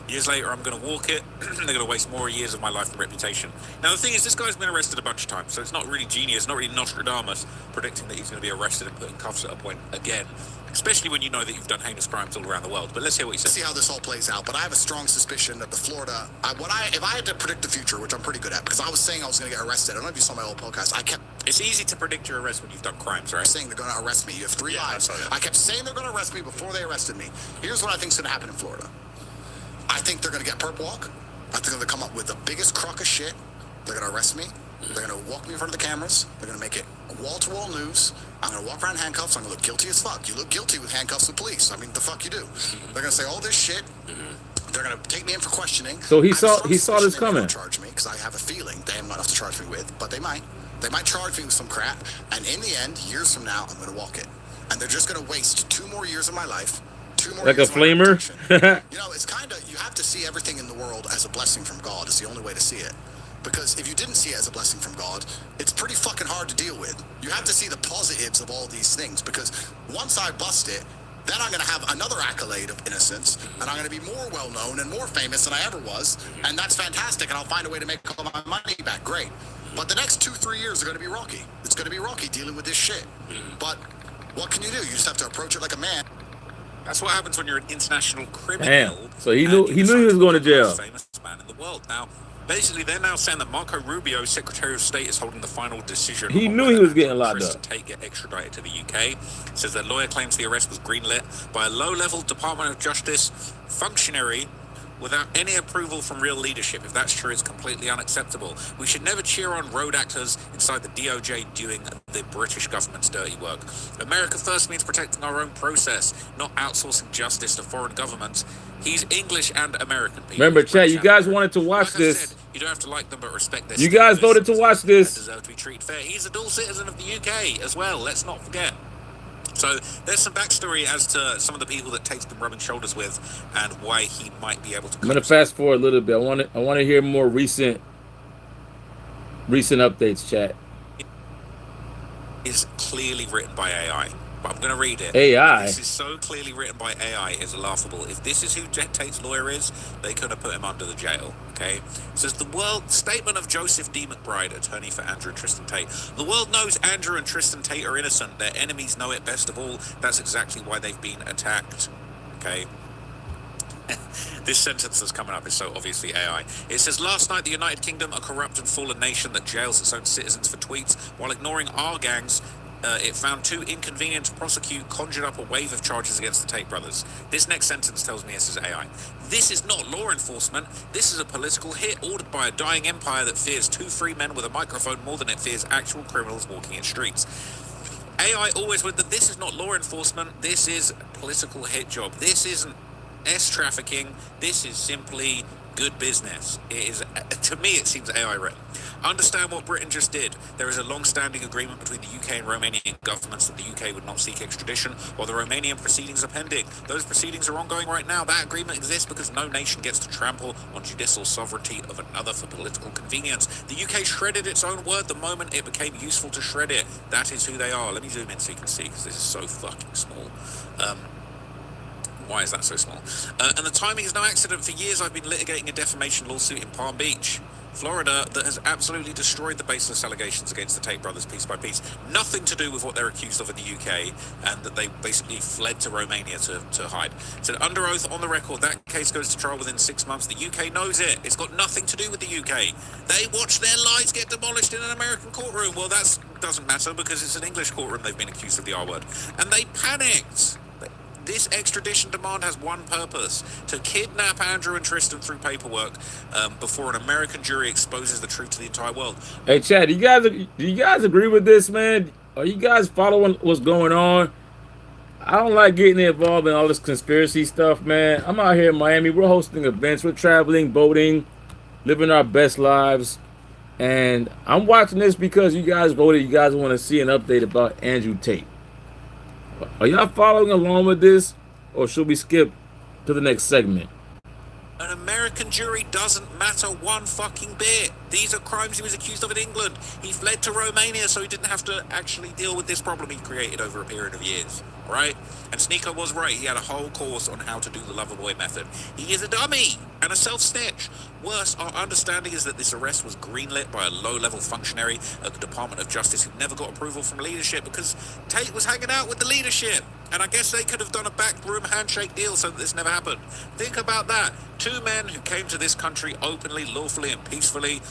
Years later, I'm going to walk it. They're going to waste more years of my life and reputation. Now, the thing is, this guy's been arrested a bunch of times, so it's not really genius, not really Nostradamus predicting that he's going to be arrested and put in cuffs at a point again, especially when you know that you've done heinous crimes all around the world. But let's hear what he says. See how this all plays out, but I have a strong suspicion that the Florida, if I had to predict the future, which I'm pretty good at, because I was saying I was going to get arrested. I don't know if you saw my old podcast. I kept It's easy to predict your arrest when you've done crimes, right? saying they're going to arrest me. You have 3 lives. I kept saying they're going to arrest me before they arrested me. Here's what I think is going to happen in Florida. I think they're going to get perp walk. I think they're going to come up with the biggest crock of shit. They're going to arrest me. They're going to walk me in front of the cameras. They're going to make it wall-to-wall news. I'm going to walk around handcuffs. I'm going to look guilty as fuck. You look guilty with handcuffs with police. I mean, the fuck you do. They're going to say all this shit. They're going to take me in for questioning. So he I have a saw strong this suspicion they coming. won't charge me, because I have a feeling they haven't got enough to charge me with, but they might. They might charge me with some crap, and in the end, years from now, I'm going to walk it. And they're just going to waste 2 more years of my life. 2 more Like a years of my flamer? reputation. It's kind of, you have to see everything in the world as a blessing from God. Is the only way to see it. Because if you didn't see it as a blessing from God, it's pretty fucking hard to deal with. You have to see the positives of all these things, because once I bust it, then I'm going to have another accolade of innocence, and I'm going to be more well-known and more famous than I ever was, and that's fantastic, and I'll find a way to make all my money back. Great. But the next 2-3 years are going to be rocky. It's going to be rocky dealing with this shit. But what can you do? You just have to approach it like a man. That's what happens when you're an international criminal. Damn. So he knew he was going to jail. The most famous man in the world. Now, basically, they're now saying that Marco Rubio, Secretary of State, is holding the final decision. He on knew whether he was Andrew getting locked Chris up. Tate get extradited to the UK. Says that lawyer claims the arrest was greenlit by a low-level Department of Justice functionary without any approval from real leadership. If that's true, it's completely unacceptable. We should never cheer on road actors inside the DOJ doing the British government's dirty work. America first means protecting our own process, not outsourcing justice to foreign governments. He's English and American people. Remember, chat, you guys wanted to watch Like I this. said, you don't have to like them, but respect their You guys voted to watch They this. deserve to be treated fair. He's a dual citizen of the UK as well. Let's not forget. So there's some backstory as to some of the people that Tate's been rubbing shoulders with and why he might be able to. I'm gonna fast forward a little bit. I want to hear more recent Recent updates, chat. Is clearly written by AI. But I'm going to read it. AI? This is so clearly written by AI, it's laughable. If this is who Tate's lawyer is, they could have put him under the jail, okay? It says, the world, statement of Joseph D. McBride, attorney for Andrew and Tristan Tate. The world knows Andrew and Tristan Tate are innocent. Their enemies know it best of all. That's exactly why they've been attacked, okay? This sentence that's coming up is so obviously AI. It says, last night the United Kingdom, a corrupt and fallen nation that jails its own citizens for tweets while ignoring our gangs, it found too inconvenient to prosecute, conjured up a wave of charges against the Tate brothers. This next sentence tells me this is AI. This is not law enforcement. This is a political hit ordered by a dying empire that fears two free men with a microphone more than it fears actual criminals walking in streets. AI always would that this is not law enforcement. This is a political hit job. This isn't trafficking. This is simply good business. It is, to me, it seems AI written. Understand what Britain just did. There is a long-standing agreement between the UK and Romanian governments that the UK would not seek extradition while the Romanian proceedings are pending. Those proceedings are ongoing right now. That agreement exists because no nation gets to trample on judicial sovereignty of another for political convenience. The UK shredded its own word the moment it became useful to shred it. That is who they are. Let me zoom in so you can see, because this is so fucking small. Why is that so small? And the timing is no accident. For years, I've been litigating a defamation lawsuit in Palm Beach, Florida, that has absolutely destroyed the baseless allegations against the Tate brothers piece by piece. Nothing to do with what they're accused of in the UK, and that they basically fled to Romania to hide. So under oath, on the record, that case goes to trial within 6 months. The UK knows it. It's got nothing to do with the UK. They watched their lies get demolished in an American courtroom. Well, that doesn't matter because it's an English courtroom. They've been accused of the R word. And they panicked. This extradition demand has one purpose: to kidnap Andrew and Tristan through paperwork before an American jury exposes the truth to the entire world. Hey, Chad, do you guys agree with this, man? Are you guys following what's going on? I don't like getting involved in all this conspiracy stuff, man. I'm out here in Miami. We're hosting events. We're traveling, boating, living our best lives. And I'm watching this because you guys voted. You guys want to see an update about Andrew Tate. Are y'all following along with this, or should we skip to the next segment? An American jury doesn't matter one fucking bit. These are crimes he was accused of in England. He fled to Romania so he didn't have to actually deal with this problem he created over a period of years. Right? And Sneeko was right. He had a whole course on how to do the Loverboy method. He is a dummy and a self-snitch. Worse, our understanding is that this arrest was greenlit by a low-level functionary at the Department of Justice who never got approval from leadership because Tate was hanging out with the leadership. And I guess they could have done a backroom handshake deal so that this never happened. Think about that. Two men who came to this country openly, lawfully, and peacefully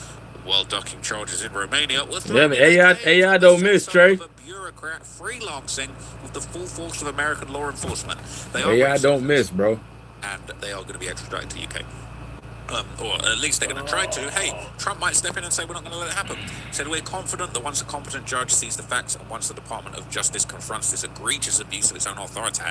while ducking charges in Romania were thrown AI don't miss, Trey. a bureaucrat freelancing with the full force of American law enforcement. They are AI don't miss, bro. And they are going to be extradited to UK. Or at least they're going to try to. Hey, Trump might step in and say we're not going to let it happen. Said we're confident that once a competent judge sees the facts and once the Department of Justice confronts this egregious abuse of its own authority,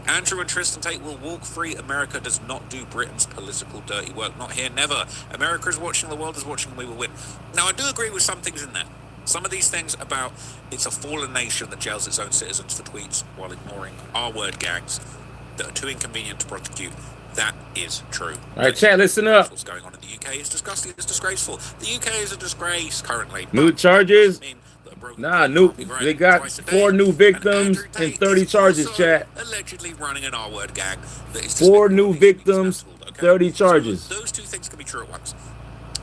Andrew and Tristan Tate will walk free. America does not do Britain's political dirty work. Not here, never. America is watching, the world is watching, and we will win. Now, I do agree with some things in there. Some of these things about it's a fallen nation that jails its own citizens for tweets while ignoring R-word gangs that are too inconvenient to prosecute. That is true. All right, Chad, listen up. What's going on in the UK is disgusting. It's disgraceful. The UK is a disgrace currently. New charges? Nah, they got 4 new victims and 30 charges, Chad. Allegedly running an R-word gang. 4 new victims, 30 charges. So those two things can be true at once.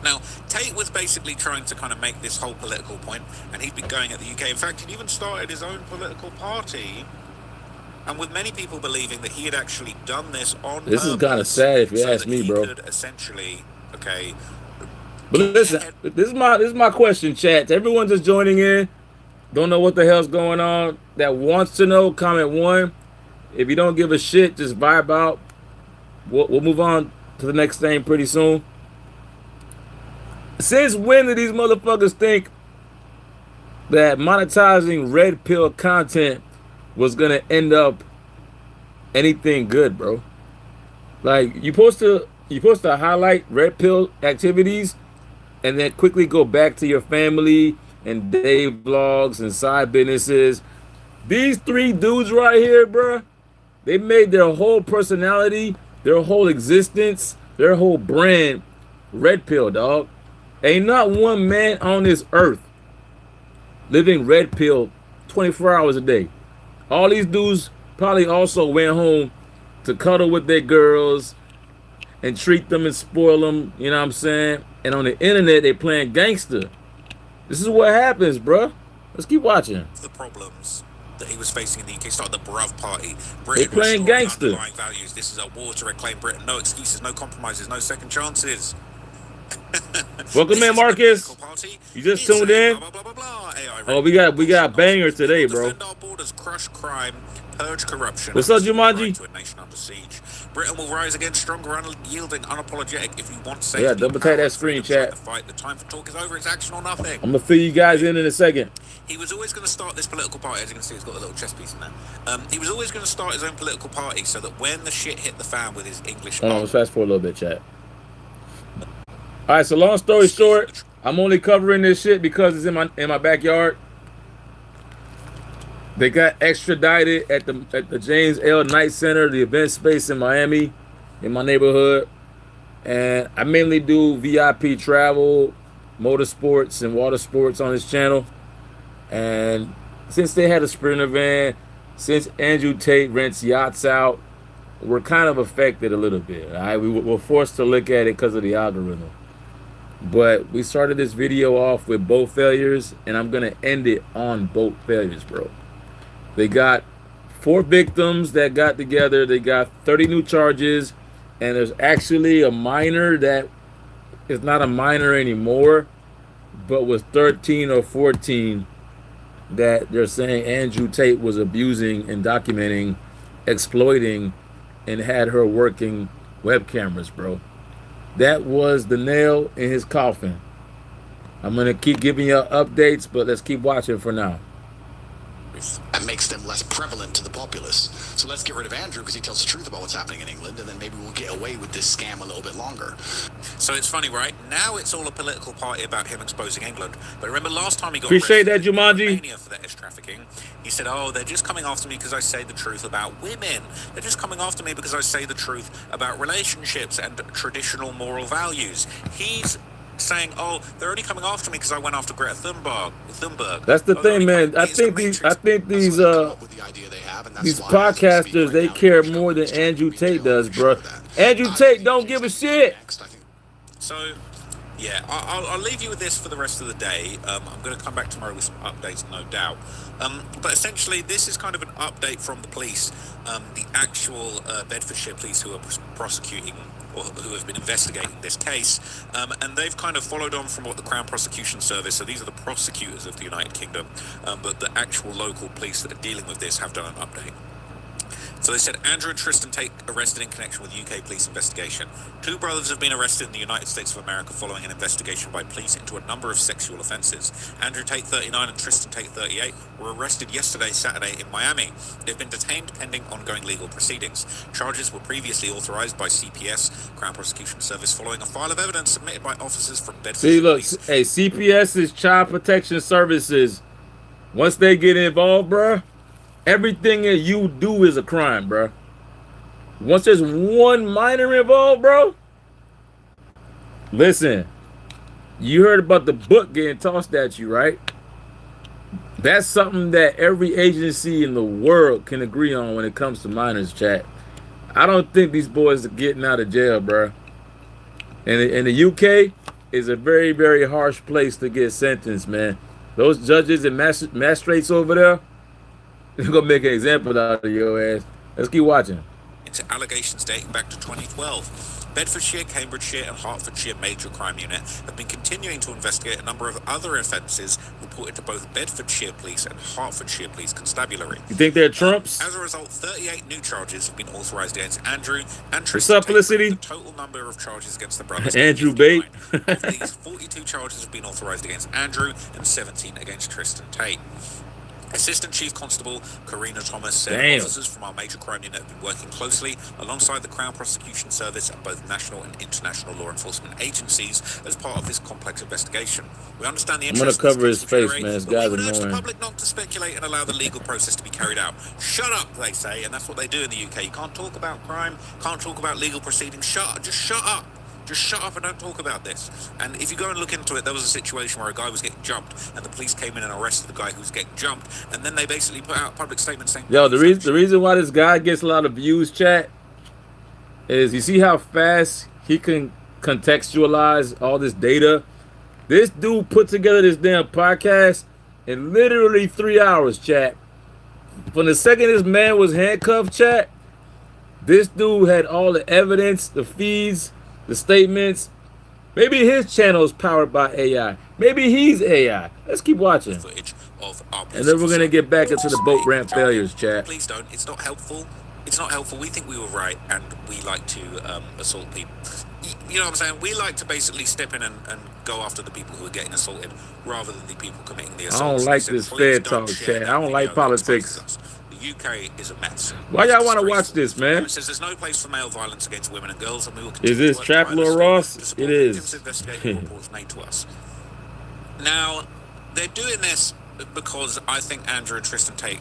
Now, Tate was basically trying to kind of make this whole political point, and he'd been going at the UK. In fact, he'd even started his own political party. And with many people believing that he had actually done this on this is kind of sad if you ask me, bro. Could essentially, okay. But listen, this is my question, chat. Everyone just joining in, don't know what the hell's going on, that wants to know, comment 1. If you don't give a shit, just vibe out. We'll move on to the next thing pretty soon. Since when did these motherfuckers think that monetizing red pill content was gonna end up anything good, bro? Like, you supposed to highlight red pill activities and then quickly go back to your family and day vlogs and side businesses. These 3 dudes right here, bro, they made their whole personality, their whole existence, their whole brand red pill, dog. Ain't not one man on this earth living red pill 24 hours a day. All these dudes probably also went home to cuddle with their girls and treat them and spoil them, you know what I'm saying? And on the internet, they playing gangster. This is what happens, bruh. Let's keep watching. The problems that he was facing in the UK started the Bruv Party. They playing gangster. Underlying values. This is a war to reclaim Britain. No excuses, no compromises, no second chances. Welcome in, Marcus. You just tuned in. Oh, we got a banger today, bro. Defend our borders, crush crime, purge corruption. What's up, Jumanji? To a nation under siege. Britain will rise again stronger, unyielding, unapologetic. If you want safety, yeah, double tap that screen, chat. The time for talk is over. It's action or nothing. I'm gonna fill you guys in a second. He was always going to start this political party. As you can see, he's got a little chess piece in there. He was always going to start his own political party so that when the shit hit the fan with his English. Hold on, let's fast forward a little bit, chat. All right, so long story short, I'm only covering this shit because it's in my backyard. They got extradited at the James L. Knight Center, the event space in Miami, in my neighborhood. And I mainly do VIP travel, motorsports, and water sports on this channel. And since they had a Sprinter van, since Andrew Tate rents yachts out, we're kind of affected a little bit. All right, we were forced to look at it because of the algorithm. But we started this video off with boat failures, and I'm going to end it on boat failures, bro. They got 4 victims that got together. They got 30 new charges, and there's actually a minor that is not a minor anymore, but was 13 or 14 that they're saying Andrew Tate was abusing and documenting, exploiting, and had her working web cameras, bro. That was the nail in his coffin. I'm going to keep giving you updates, but let's keep watching for now. That makes them less prevalent to the populace. So let's get rid of Andrew because he tells the truth about what's happening in England, and then maybe we'll get away with this scam a little bit longer. So it's funny, right? Now it's all a political party about him exposing England. But remember last time he got appreciate that, Jumanji. For that trafficking, he said, "Oh, they're just coming after me because I say the truth about women. They're just coming after me because I say the truth about relationships and traditional moral values." He's saying, "Oh, they're only coming after me because I went after Greta Thunberg." That's the thing, man. I think these podcasters, they care more than Andrew Tate does, bro. Andrew Tate don't give a shit. So, yeah, I'll leave you with this for the rest of the day. I'm going to come back tomorrow with some updates, no doubt. But essentially, this is kind of an update from the police, the actual Bedfordshire police who are prosecuting or who have been investigating this case, and they've kind of followed on from what the Crown Prosecution Service, so these are the prosecutors of the United Kingdom, but the actual local police that are dealing with this have done an update. So they said Andrew and Tristan Tate arrested in connection with UK police investigation. 2 brothers have been arrested in the United States of America following an investigation by police into a number of sexual offences. Andrew Tate, 39, and Tristan Tate, 38, were arrested yesterday, Saturday, in Miami. They've been detained pending ongoing legal proceedings. Charges were previously authorised by CPS, Crown Prosecution Service, following a file of evidence submitted by officers from Bedford. See, look, hey, CPS is Child Protection Services. Once they get involved, bruh, everything that you do is a crime, bro. Once there's one minor involved, bro. Listen, you heard about the book getting tossed at you, right? That's something that every agency in the world can agree on when it comes to minors, chat. I don't think these boys are getting out of jail, bro. And the UK is a very, very harsh place to get sentenced, man. Those judges and magistrates over there, they're gonna make an example out of your ass. Let's keep watching. Into allegations dating back to 2012. Bedfordshire, Cambridgeshire and Hertfordshire Major Crime Unit have been continuing to investigate a number of other offences reported to both Bedfordshire Police and Hertfordshire Police Constabulary. You think they're Trumps? As a result, 38 new charges have been authorised against Andrew and Tristan. What's up, Felicity? The total number of charges against the brothers. Andrew Bate. Of these, 42 charges have been authorised against Andrew and 17 against Tristan Tate. Assistant Chief Constable Karina Thomas said officers from our major crime unit have been working closely alongside the Crown Prosecution Service and both national and international law enforcement agencies as part of this complex investigation. We understand the interest. I'm gonna cover his face, man. This guy's annoying. We would urge the public not to speculate and allow the legal process to be carried out. Shut up, they say, and that's what they do in the UK. You can't talk about crime, can't talk about legal proceedings. Just shut up. Just shut up and don't talk about this. And if you go and look into it, there was a situation where a guy was getting jumped, and the police came in and arrested the guy who was getting jumped, and then they basically put out a public statement saying, yo, the reason why this guy gets a lot of views, chat, is you see how fast he can contextualize all this data. This dude put together this damn podcast in literally 3 hours, chat. From the second this man was handcuffed, chat, this dude had all the evidence, the feeds, the statements. Maybe his channel is powered by AI. Maybe he's AI. Let's keep watching. Footage of our And then we're going to get back into the boat ramp failures, chat. Please don't. It's not helpful. It's not helpful. We think we were right, and we like to assault people. You know what I'm saying? We like to basically step in and go after the people who are getting assaulted rather than the people committing the assaults. I don't like this Fed talk, chat. I don't like politics. The UK is a mess. Why y'all want to watch this, man? It says there's no place for male violence against women and girls, and we will Is this Trap Lord Ross? It is. Investigative reports made to us. Now, they're doing this because I think Andrew and Tristan Tate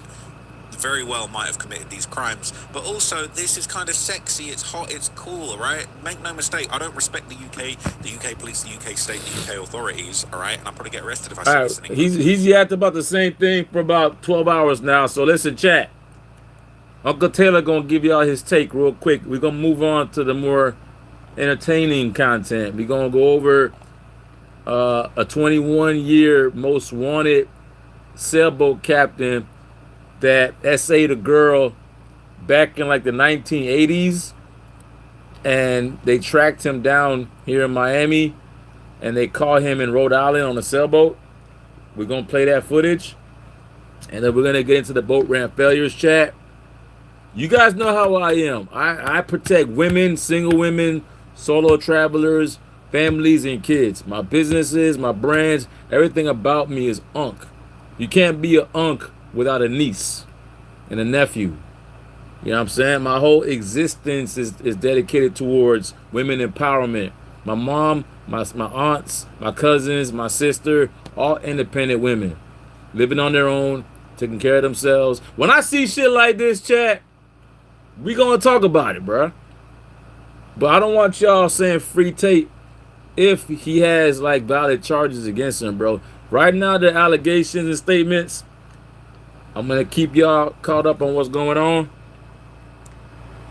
very well might have committed these crimes, but also this is kind of sexy, it's hot, it's cool, all right? Make no mistake, I don't respect the UK police, the UK state, the UK authorities, all right? And I'll probably get arrested if I say this in English. He's yapped about the same thing for about 12 hours now, so listen, chat. Uncle Taylor gonna give y'all his take real quick. We're gonna move on to the more entertaining content. We're gonna go over a 21-year most wanted sailboat captain that essayed a girl back in like the 1980s, and they tracked him down here in Miami, and they caught him in Rhode Island on a sailboat. We're gonna play that footage, and then we're gonna get into the boat ramp failures, chat. You guys know how I am. I protect women, single women, solo travelers, families, and kids. My businesses, my brands, everything about me is unk. You can't be an unk without a niece and a nephew. You know what I'm saying? My whole existence is dedicated towards women empowerment. My mom, my aunts, my cousins, my sister, all independent women. Living on their own, taking care of themselves. When I see shit like this, chat, we gonna talk about it, bruh. But I don't want y'all saying free Tate if he has like valid charges against him, bro. Right now, the allegations and statements, I'm gonna keep y'all caught up on what's going on.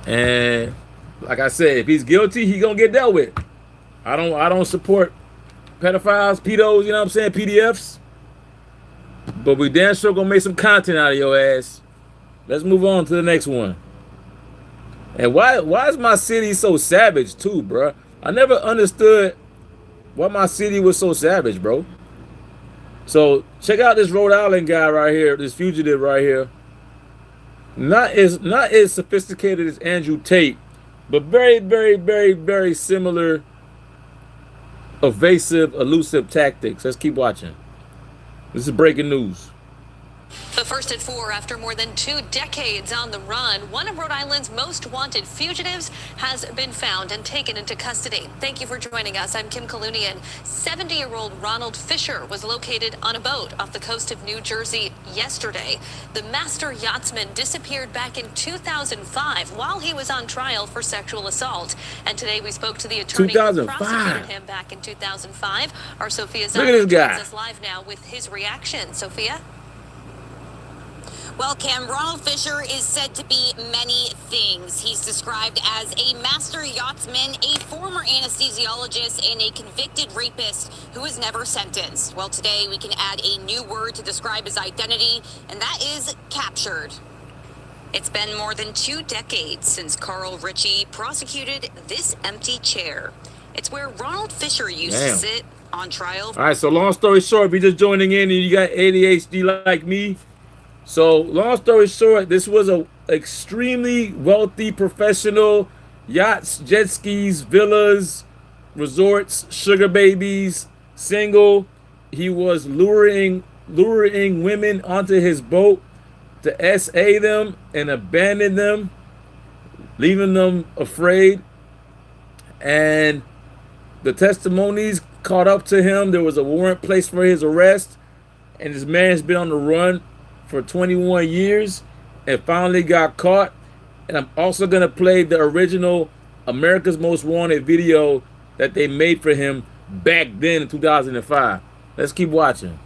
And like I said, if he's guilty, he gonna get dealt with. I don't support pedophiles, pedos, you know what I'm saying, PDFs. But we damn sure gonna make some content out of your ass. Let's move on to the next one. And why is my city so savage too, bro? I never understood why my city was so savage, bro. So check out this Rhode Island guy right here, this fugitive right here. Not as sophisticated as Andrew Tate, but very, very, very, very similar evasive, elusive tactics. Let's keep watching. This is breaking news. The first at 4 after more than 2 decades on the run. One of Rhode Island's most wanted fugitives has been found and taken into custody. Thank you for joining us. I'm Kim Kalunian. 70-year-old Ronald Fisher was located on a boat off the coast of New Jersey yesterday. The master yachtsman disappeared back in 2005 while he was on trial for sexual assault. And today we spoke to the attorney who prosecuted him back in 2005. Our Sophia Salvage joins us live now with his reaction. Sophia? Well, Kim, Ronald Fisher is said to be many things. He's described as a master yachtsman, a former anesthesiologist, and a convicted rapist who was never sentenced. Well, today we can add a new word to describe his identity, and that is captured. It's been more than 2 decades since Carl Ritchie prosecuted this empty chair. It's where Ronald Fisher used to sit on trial. All right, so long story short, if you're just joining in and you got ADHD like me, so long story short, this was a extremely wealthy professional, yachts, jet skis, villas, resorts, sugar babies, single. He was luring women onto his boat to SA them and abandon them, leaving them afraid. And the testimonies caught up to him. There was a warrant placed for his arrest, and this man's been on the run for 21 years and finally got caught. And I'm also gonna play the original America's Most Wanted video that they made for him back then in 2005. Let's keep watching.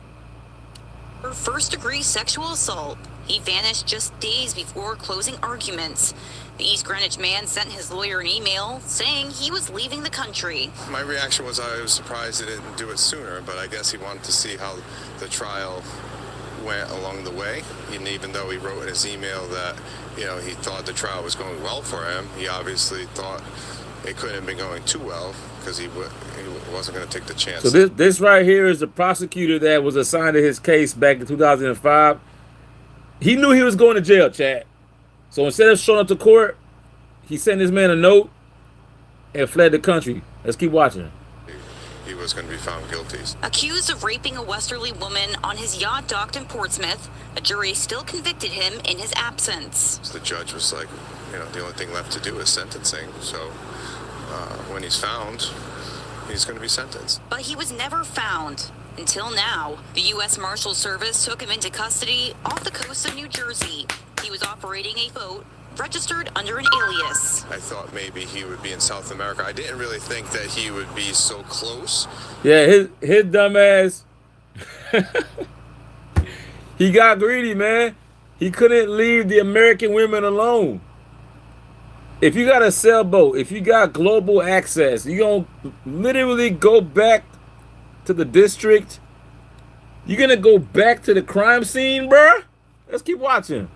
For first-degree sexual assault, he vanished just days before closing arguments. The East Greenwich man sent his lawyer an email saying he was leaving the country. My reaction was I was surprised he didn't do it sooner, but I guess he wanted to see how the trial went along the way. And even though he wrote in his email that, you know, he thought the trial was going well for him, he obviously thought it couldn't have been going too well because he wasn't going to take the chance. So this right here is the prosecutor that was assigned to his case back in 2005. He knew he was going to jail, chat. So instead of showing up to court, he sent this man a note and fled the country. Let's keep watching. He was going to be found guilty. Accused of raping a Westerly woman on his yacht docked in Portsmouth, a jury still convicted him in his absence. The judge was like, you know, the only thing left to do is sentencing. So when he's found, he's going to be sentenced. But he was never found. Until now, the U.S. Marshal Service took him into custody off the coast of New Jersey. He was operating a boat registered under an alias. I thought maybe he would be in South America. I didn't really think that he would be so close. Yeah, his dumb ass. He got greedy, man. He couldn't leave the American women alone. If you got a sailboat, if you got global access, you gonna literally go back to the district. You're gonna go back to the crime scene, bruh? Let's keep watching.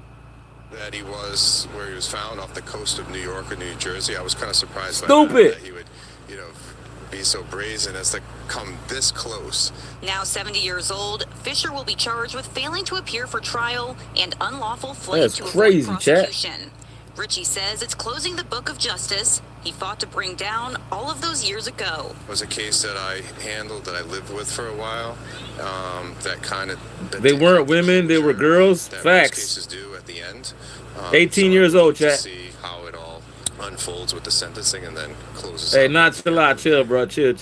That he was where he was found off the coast of New York or New Jersey. I was kind of surprised Stupid. by that he would, you know, be so brazen as to come this close. Now 70 years old, Fisher will be charged with failing to appear for trial and unlawful flight That's to crazy, avoid prosecution. Richie says it's closing the book of justice he fought to bring down all of those years ago. It was a case that I handled, that I lived with for a while. That kind of... They weren't women, they were girls. That Facts. most cases do at the end. 18 years old, to chat. see how it all unfolds with the sentencing and then closes. Hey, up. not chill out, chill, bro. Chill.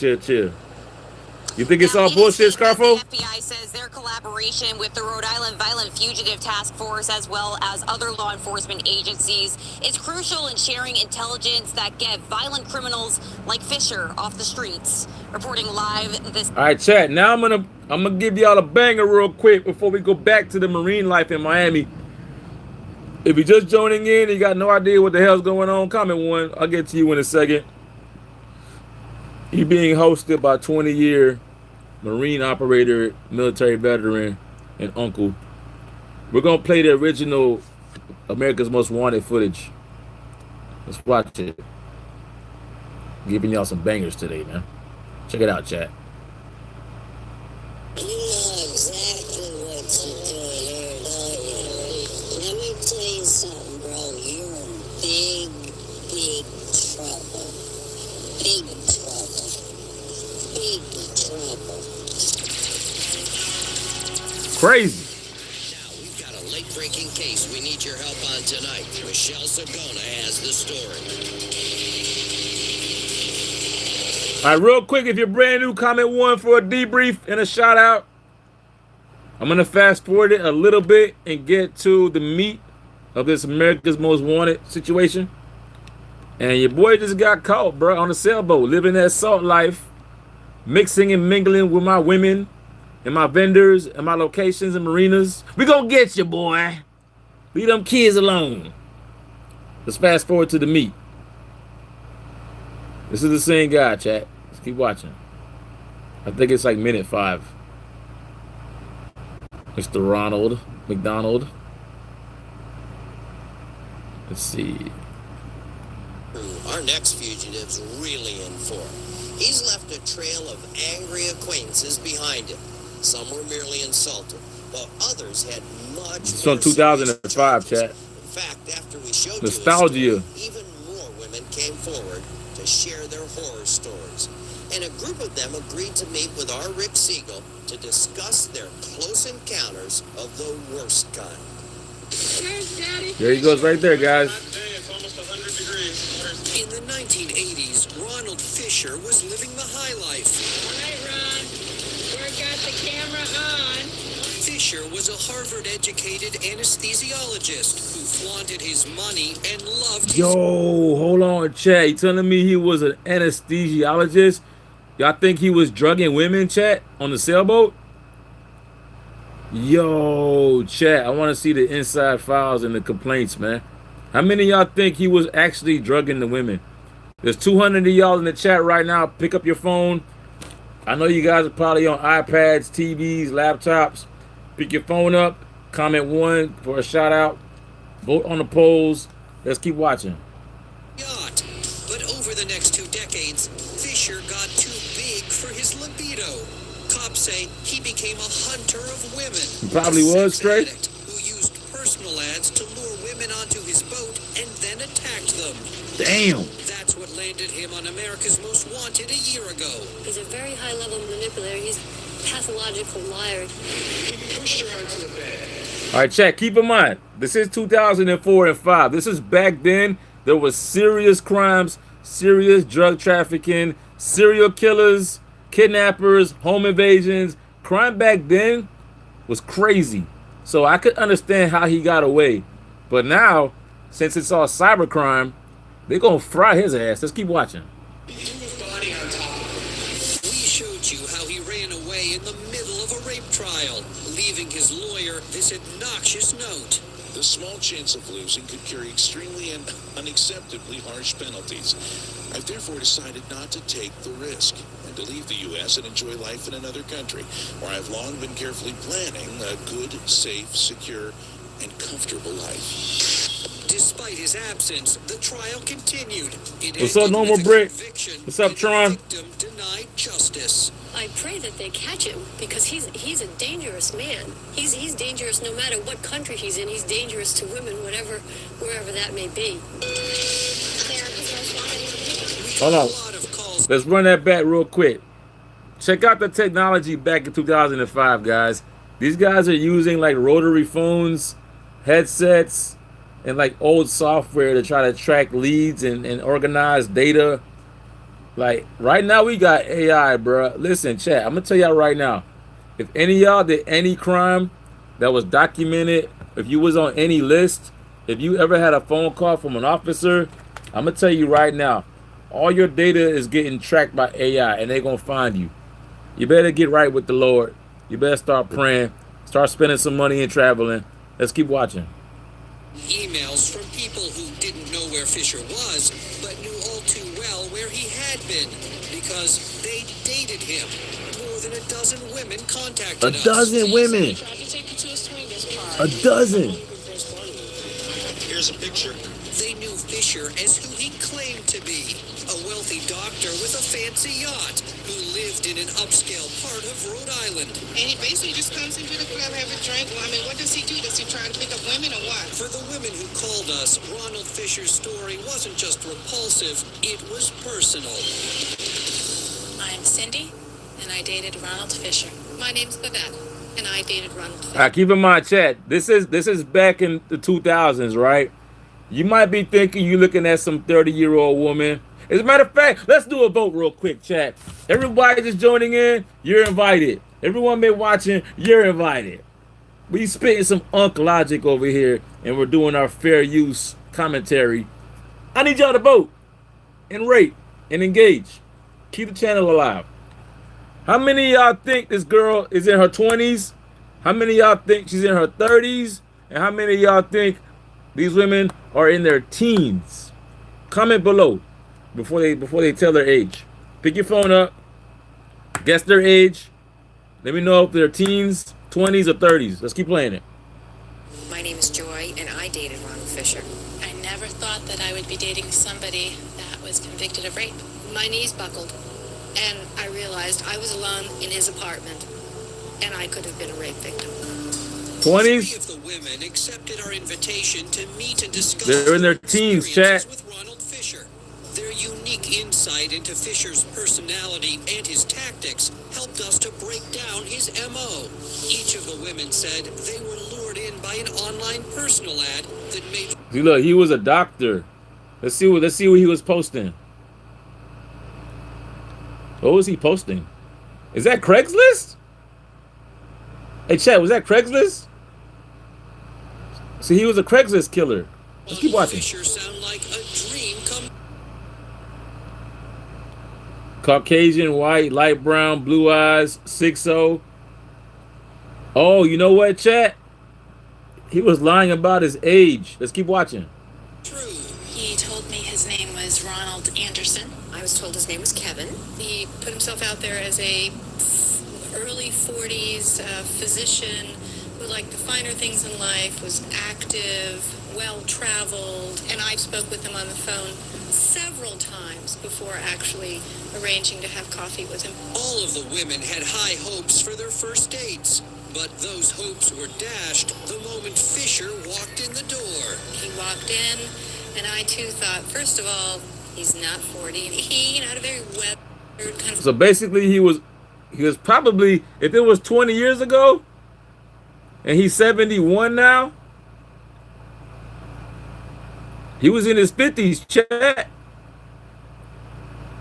You think it's all bullshit, Scarfo? The FBI says their collaboration with the Rhode Island Violent Fugitive Task Force, as well as other law enforcement agencies, is crucial in sharing intelligence that get violent criminals like Fisher off the streets. Reporting live this. All right, chat. Now I'm gonna give y'all a banger real quick before we go back to the marine life in Miami. If you're just joining in and you got no idea what the hell's going on, comment one. I'll get to you in a second. You're being hosted by 20-year Marine operator, military veteran, and uncle. We're going to play the original America's Most Wanted footage. Let's watch it. Giving y'all some bangers today, man. Check it out, chat. You know exactly what you're doing here, don't you? Let me tell you something, bro. You're in big trouble. Big trouble. Crazy. Now, we've got a late-breaking case we need your help on tonight. Michelle Sagona has the story. All right, real quick, if you're brand new, comment one for a debrief and a shout out. I'm going to fast forward it a little bit and get to the meat of this America's Most Wanted situation. And your boy just got caught, bro, on a sailboat, living that salt life, mixing and mingling with my women and my vendors and my locations and marinas. We gonna get you, boy. Leave them kids alone. Let's fast forward to the meat. This is the same guy, chat. Let's keep watching. I think it's like minute 5. Mr. Ronald McDonald. Let's see. Our next fugitive's really in for it. He's left a trail of angry acquaintances behind him. Some were merely insulted, while others had much. It's from 2005, chat. In fact, after we showed Nostalgia. you his story, even more women came forward to share their horror stories. And a group of them agreed to meet with our Rick Siegel to discuss their close encounters of the worst kind. There he goes right there, guys. In the 1980s, Ronald Fisher was living the high life. All right, Ron. We've got the camera on. Fisher was a Harvard-educated anesthesiologist who flaunted his money and loved Yo, hold on, chat. You telling me he was an anesthesiologist? Y'all think he was drugging women, chat, on the sailboat? Yo, chat, I want to see the inside files and the complaints, man. How many of y'all think he was actually drugging the women? There's 200 of y'all in the chat right now. Pick up your phone. I know you guys are probably on iPads, TVs, laptops. Pick your phone up. Comment 1 for a shout out. Vote on the polls. Let's keep watching. Yacht. But over the next 2 decades, Fisher got too big for his libido. Cops say he became a hunter of women. He probably was straight. Who used personal ads to lure women onto his boat and then attacked them. Damn. That's what landed him on America's Most Wanted a year ago. He's a very high-level manipulator. He's a pathological liar. He pushed her onto the bed. All right, chat, keep in mind, this is 2004 and 5. This is back then. There was serious crimes, serious drug trafficking, serial killers, kidnappers, home invasions. Crime back then was crazy. So I could understand how he got away. But now, since it's all cybercrime, they're going to fry his ass. Let's keep watching. We showed you how he ran away in the middle of a rape trial, leaving his lawyer this obnoxious note. The small chance of losing could carry extremely and unacceptably harsh penalties. I've therefore decided not to take the risk and to leave the U.S. and enjoy life in another country, where I've long been carefully planning a good, safe, secure, and comfortable life. Despite his absence, the trial continued. What's up, Normal Brick? What's up, Tron? Victim denied justice. I pray that they catch him because he's a dangerous man. He's dangerous no matter what country he's in. He's dangerous to women, wherever that may be. Hold on. Let's run that back real quick. Check out the technology back in 2005, guys. These guys are using like rotary phones, headsets, and like old software to try to track leads and organize data. Like right now we got AI, bro. Listen, chat, I'm gonna tell y'all right now, if any of y'all did any crime that was documented, if you was on any list, if you ever had a phone call from an officer, I'm gonna tell you right now, all your data is getting tracked by AI and they're gonna find you. You better get right with the Lord. You better start praying, start spending some money and traveling. Let's keep watching. Emails from people who didn't know where Fisher was, but knew all too well where he had been, because they dated him. More than a dozen women contacted us. A dozen women. A dozen. Here's a picture. They knew Fisher as who he claimed to be, a wealthy doctor with a fancy yacht who lived in an upscale part of Rhode Island. And he basically just comes into the club, have a drink. Well, I mean, what does he do? Does he try to pick up women or what? For the women who called us, Ronald Fisher's story wasn't just repulsive, it was personal. I'm Cindy, and I dated Ronald Fisher. My name's Babette, and I dated Ronald Fisher. All right, keep in mind, chat. This is back in the 2000s, right? You might be thinking you're looking at some 30-year-old woman. As a matter of fact, let's do a vote real quick, chat. Everybody just joining in, you're invited. Everyone been watching, you're invited. We spitting some unk logic over here, and we're doing our fair use commentary. I need y'all to vote and rate and engage. Keep the channel alive. How many of y'all think this girl is in her 20s? How many of y'all think she's in her 30s? And how many of y'all think these women are in their teens? Comment below before they tell their age. Pick your phone up, guess their age. Let me know if they're teens, 20s, or 30s. Let's keep playing it. My name is Joy, and I dated Ronald Fisher. I never thought that I would be dating somebody that was convicted of rape. My knees buckled, and I realized I was alone in his apartment, and I could have been a rape victim. 20s? Three of the women accepted our invitation to meet and discuss They're in their teens, chat. with Ronald Fisher. Their unique insight into Fisher's personality and his tactics helped us to break down his MO. Each of the women said they were lured in by an online personal ad that made... See, look, he was a doctor. Let's see what he was posting. What was he posting? Is that Craigslist? Hey, chat, was that Craigslist? See, he was a Craigslist killer. Let's keep watching. Fisher sound like a dream come. Caucasian, white, light brown, blue eyes, 6'0". Oh, you know what, chat? He was lying about his age. Let's keep watching. True. He told me his name was Ronald Anderson. I was told his name was Kevin. He put himself out there as a early 40s physician who liked the finer things in life, was active, well-traveled, and I spoke with him on the phone several times before actually arranging to have coffee with him. All of the women had high hopes for their first dates, but those hopes were dashed the moment Fisher walked in the door. He walked in, and I too thought, first of all, he's not 40. He had a very weathered kind of... So basically, he was probably, if it was 20 years ago, and he's 71 now, he was in his 50s, chat.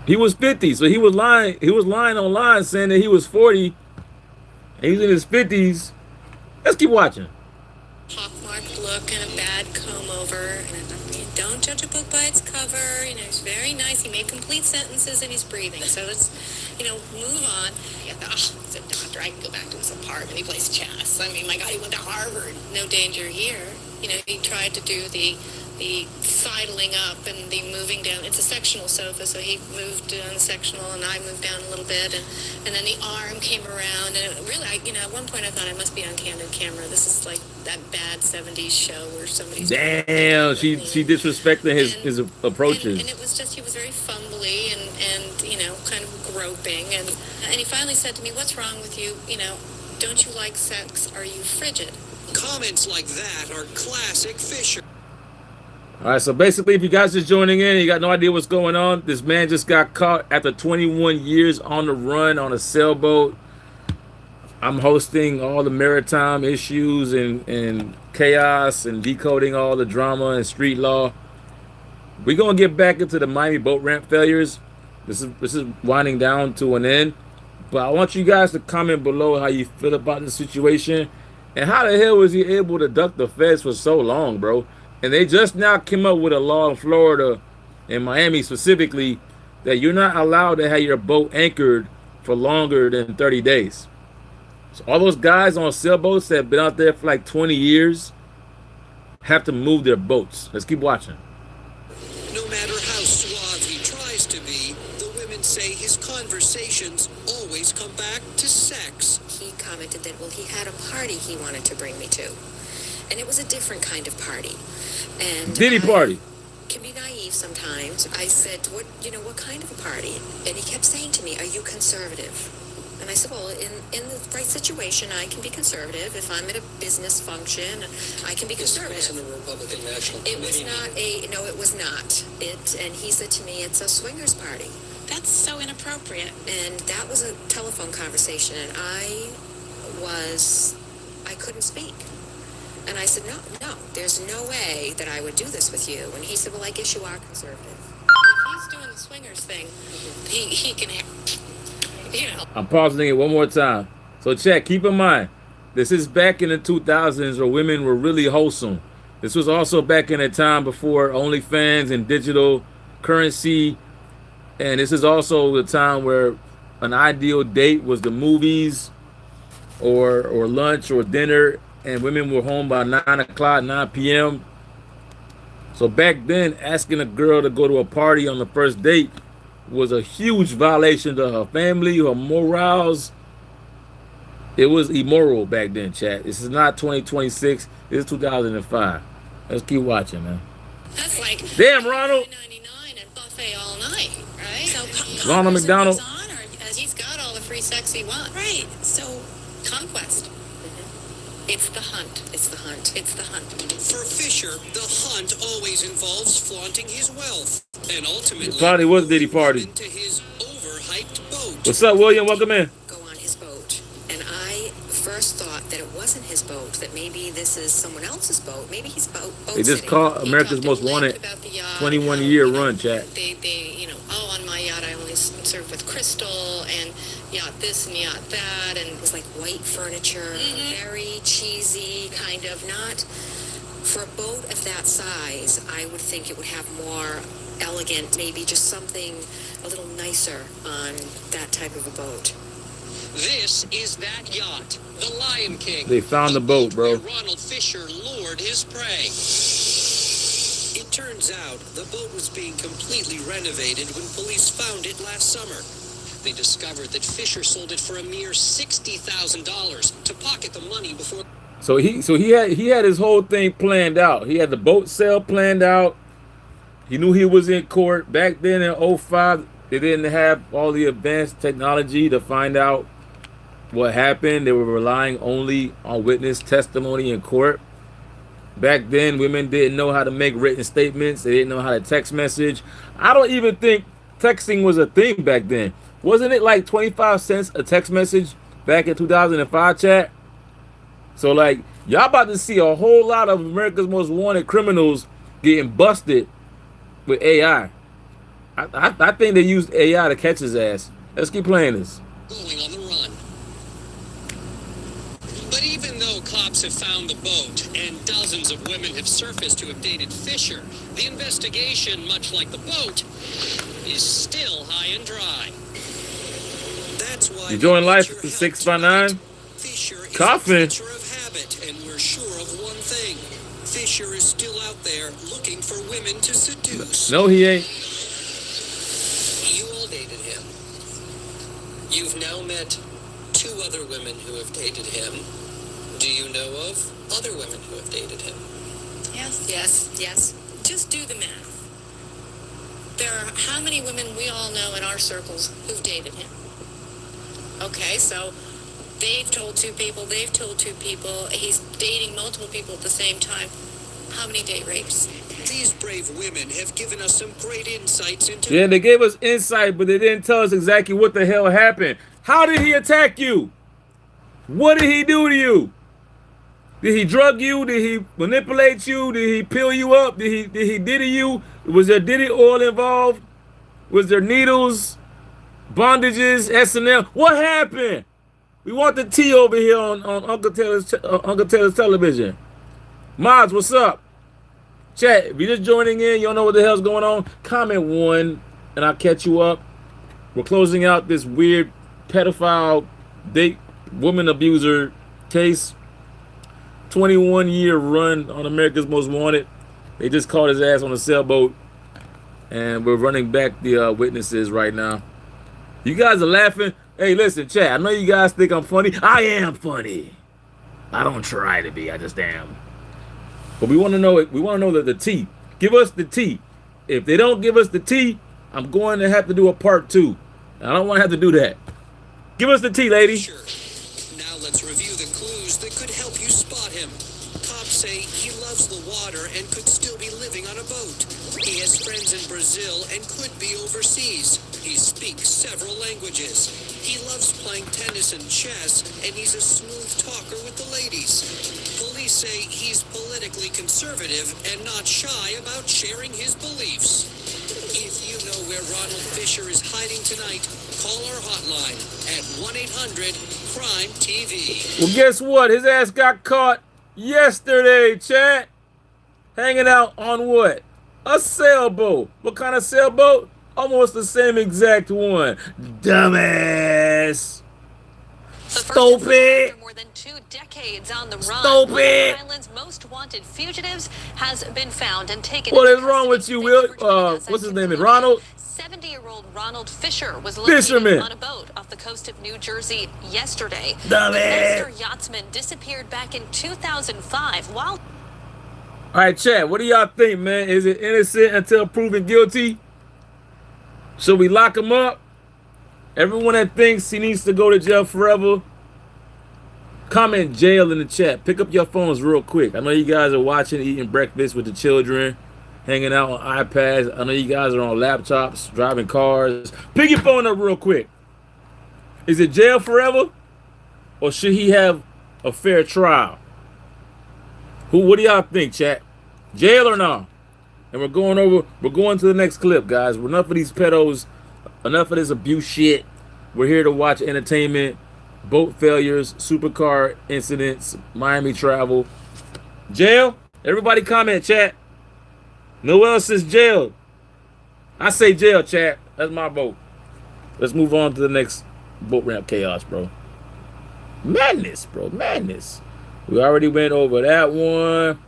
He was 50, so he was lying online saying that he was 40, and he's in his 50s. Let's keep watching. Pockmarked look and a bad comb over. And don't judge a book by its cover. You know, he's very nice. He made complete sentences and he's breathing. So let's, move on. I thought, he's a doctor. I can go back to his apartment. He plays chess. I mean, my God, he went to Harvard. No danger here. He tried to do the sidling up and the moving down. It's a sectional sofa, so he moved on the sectional and I moved down a little bit, and then the arm came around, and it really, at one point I thought I must be on candid camera. This is like that bad 70s show where somebody's... Damn, she disrespecting his approaches. And it was just, he was very fumbly and kind of groping, and he finally said to me, "What's wrong with you? Don't you like sex? Are you frigid?" Comments like that are classic Fisher. All right, so basically, if you guys just joining in, you got no idea what's going on. This man just got caught after 21 years on the run on a sailboat. I'm hosting all the maritime issues and chaos and decoding all the drama and street law. We're gonna get back into the Miami boat ramp failures. This is winding down to an end, but I want you guys to comment below how you feel about the situation and how the hell was he able to duck the feds for so long, bro? And they just now came up with a law in Florida, in Miami specifically, that you're not allowed to have your boat anchored for longer than 30 days. So all those guys on sailboats that have been out there for like 20 years have to move their boats. Let's keep watching. No matter how suave he tries to be, the women say his conversations always come back to sex. He commented that, well, he had a party he wanted to bring me to. And it was a different kind of party. And Diddy party. Can be naive sometimes. I said, what kind of a party? And he kept saying to me, "Are you conservative?" And I said, well, in the right situation, I can be conservative. If I'm at a business function, I can be conservative. This wasn't a Republican National Committee. It was not no, it was not. And he said to me, "It's a swingers party." That's so inappropriate. And that was a telephone conversation, and I couldn't speak. And I said, no, there's no way that I would do this with you. And he said, well, I guess you are conservative. If he's doing the swingers thing, he can, I'm pausing it one more time. So chat, keep in mind, this is back in the 2000s where women were really wholesome. This was also back in a time before OnlyFans and digital currency. And this is also the time where an ideal date was the movies or lunch or dinner, and women were home by 9 p.m. So back then, asking a girl to go to a party on the first date was a huge violation to her family, her morals. It was immoral back then, chat. This is not 2026. This is 2005. Let's keep watching, man. That's like damn, Ronald. $9.99 and buffet all night, right? So Ronald McDonald. He's got all the free sex he wants. Right. So conquest. It's the hunt. It's the hunt. It's the hunt. For Fisher, the hunt always involves flaunting his wealth, and ultimately, It probably was Diddy party. to his overhyped boat. What's up, William? Welcome in. Go on his boat. And I first thought that it wasn't his boat, that maybe this is someone else's boat. Maybe he's boat They just sitting. caught America's Most Wanted 21-year run, chat. They on my yacht I only serve with crystal and yacht this and yacht that, and It was like white furniture, very cheesy, kind of not For a boat of that size, I would think it would have more elegant, maybe just something a little nicer on that type of a boat. This is that yacht, the Lion King. They found the boat, bro. Where Ronald Fisher lured his prey. It turns out the boat was being completely renovated when police found it last summer. They discovered that Fisher sold it for a mere $60,000 to pocket the money before. So he had his whole thing planned out. He had the boat sale planned out. He knew he was in court. Back then in 2005, they didn't have all the advanced technology to find out what happened. They were relying only on witness testimony in court. Back then, women didn't know how to make written statements. They didn't know how to text message. I don't even think texting was a thing back then. Wasn't it like 25 cents a text message back in 2005, chat? So, like, y'all about to see a whole lot of America's Most Wanted criminals getting busted with AI. I think they used AI to catch his ass. Let's keep playing this. Going on the run. But even though cops have found the boat and dozens of women have surfaced to have dated Fisher, the investigation, much like the boat, is still high and dry. That's why you join life 659. Coffin. And we're sure of one thing. Fisher is still out there looking for women to seduce. No, he ain't. You all dated him. You've now met 2 other women who have dated him. Do you know of other women who have dated him? Yes. Yes. Just do the math. There are how many women we all know in our circles who've dated him? Okay, so they've told 2 people, he's dating multiple people at the same time. How many date rapes? These brave women have given us some great insights into... Yeah, they gave us insight, but they didn't tell us exactly what the hell happened. How did he attack you? What did he do to you? Did he drug you? Did he manipulate you? Did he peel you up? Did he diddy you? Was there diddy oil involved? Was there needles, bondages, SNL? What happened? We want the tea over here on Uncle Taylor's television. Mods, what's up? Chat, if you're just joining in, you don't know what the hell's going on, comment 1 and I'll catch you up. We're closing out this weird pedophile date woman abuser case. 21-year run on America's Most Wanted. They just caught his ass on a sailboat. And we're running back the witnesses right now. You guys are laughing. Hey, listen, chat. I know you guys think I'm funny. I am funny. I don't try to be. I just am. But we want to know it. We want to know the tea. Give us the tea. If they don't give us the tea, I'm going to have to do a part 2. I don't want to have to do that. Give us the tea, lady. Sure. Now let's review the clues that could help you spot him. Cops say he loves the water and could still be living on a boat. He has friends in Brazil and could be overseas. He speaks several languages. He loves playing tennis and chess, and he's a smooth talker with the ladies. Police say he's politically conservative and not shy about sharing his beliefs. If you know where Ronald Fisher is hiding tonight, call our hotline at 1-800-CRIME-TV. Well, guess what? His ass got caught yesterday, chat. Hanging out on what? A sailboat. What kind of sailboat? Almost the same exact one. Dumbass. Stupid. After more than 2 decades on the run, Stupid. one of Rhode Island's most wanted fugitives has been found and taken. What is wrong with you, Will? What's his name? Is Ronald? 70-year-old Ronald Fisher was Fisherman. located on a boat off the coast of New Jersey yesterday. Dumbass. The master yachtsman disappeared back in 2005 while... All right, chat. What do y'all think, man? Is it innocent until proven guilty? Should we lock him up? Everyone that thinks he needs to go to jail forever, comment jail in the chat. Pick up your phones real quick. I know you guys are watching, eating breakfast with the children, hanging out on iPads. I know you guys are on laptops, driving cars. Pick your phone up real quick. Is it jail forever? Or should he have a fair trial? What do y'all think, chat? Jail or no? And we're going to the next clip, guys. Enough of these pedos, enough of this abuse shit. We're here to watch entertainment, boat failures, supercar incidents, Miami travel. Jail Everybody comment, chat. No else is jailed. I say jail, chat. That's my vote. Let's move on to the next boat ramp chaos, bro. Madness, bro. Madness. We already went over that one.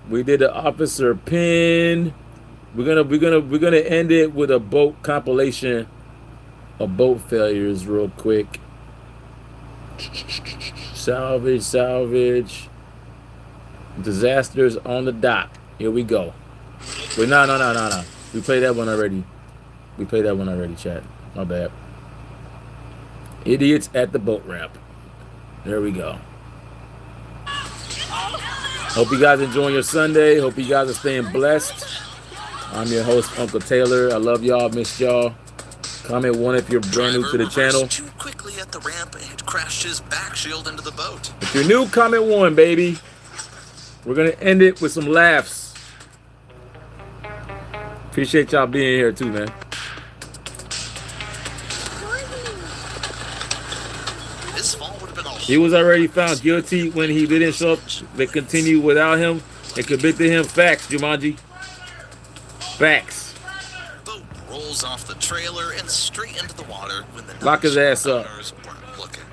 We did the officer pin. We're gonna end it with a boat compilation of boat failures real quick. Salvage. Disasters on the dock. Here we go. Wait, no. We played that one already. Chat. My bad. Idiots at the boat ramp. There we go. Hope you guys enjoying your Sunday. Hope you guys are staying blessed. I'm your host, Uncle Taylor. I love y'all. Missed y'all. Comment one if you're brand new to the channel. Too quickly at the ramp and crashed his back shield into the boat. If you're new, comment one, baby. We're gonna end it with some laughs. Appreciate y'all being here too, man. This fall would have been all. He was already found guilty when he didn't show up. They continued without him and convicted him. Facts, Jumanji. Facts. Boat rolls off the trailer and straight into the water when the Lock his ass up. weren't looking.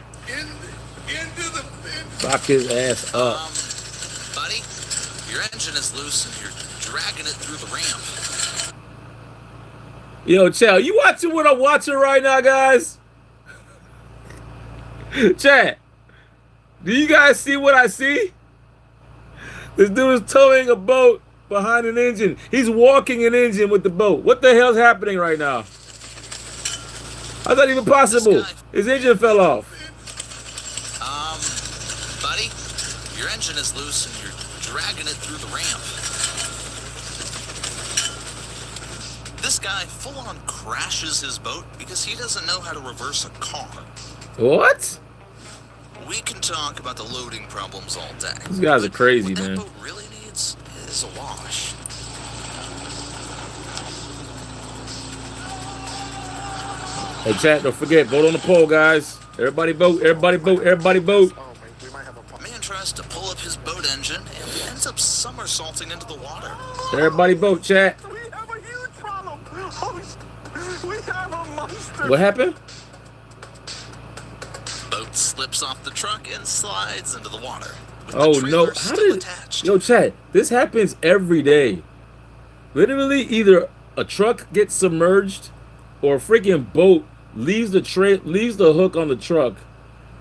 Lock his ass up. Buddy, your engine is loose and you're dragging it through the ramp. Yo, Chad, you watching what I'm watching right now, guys? Chad, do you guys see what I see? This dude is towing a boat behind an engine. He's walking an engine with the boat. What the hell's happening right now? How's that even possible? His engine fell off. Buddy, your engine is loose and you're dragging it through the ramp. This guy full-on crashes his boat because he doesn't know how to reverse a car. What? We can talk about the loading problems all day. These guys are crazy, what man. that boat really needs is a wash. Hey, chat, don't forget, vote on the poll, guys. Everybody vote, everybody vote, everybody vote. A man tries to pull up his boat engine and ends up somersaulting into the water. Everybody vote, chat. What happened? Boat slips off the truck and slides into the water. Oh no! How did? Yo, chat. This happens every day. Literally, either a truck gets submerged, or a freaking boat leaves the hook on the truck,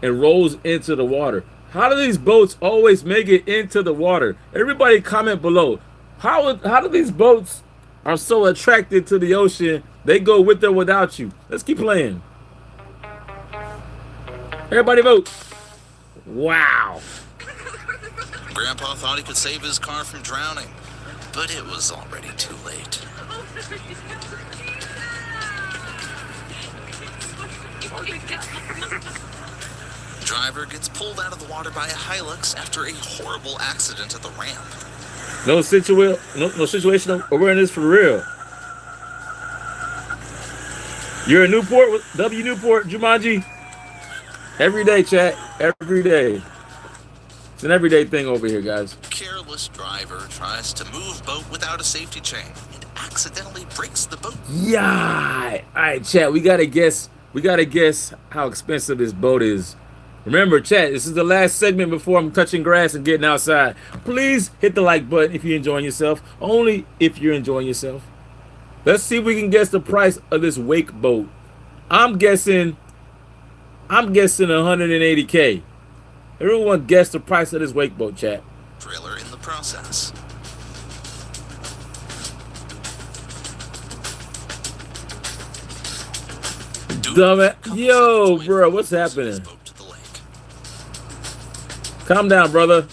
and rolls into the water. How do these boats always make it into the water? Everybody comment below. How do these boats are so attracted to the ocean? They go with or without you. Let's keep playing. Everybody vote. Wow. Grandpa thought he could save his car from drowning, but it was already too late. Driver gets pulled out of the water by a Hilux after a horrible accident at the ramp. No situational awareness for real. You're in Newport with W Newport, Jumanji. Every day, chat. Every day. It's an everyday thing over here, guys. Careless driver tries to move boat without a safety chain and accidentally breaks the boat. Yeah. All right, chat. We gotta guess. We gotta guess how expensive this boat is. Remember, chat. This is the last segment before I'm touching grass and getting outside. Please hit the like button if you're enjoying yourself. Only if you're enjoying yourself. Let's see if we can guess the price of this wake boat. I'm guessing 180K. Everyone guess the price of this wake boat, chat. Trailer in the process. Dumb it. Yo, bro, what's happening? Calm down, brother.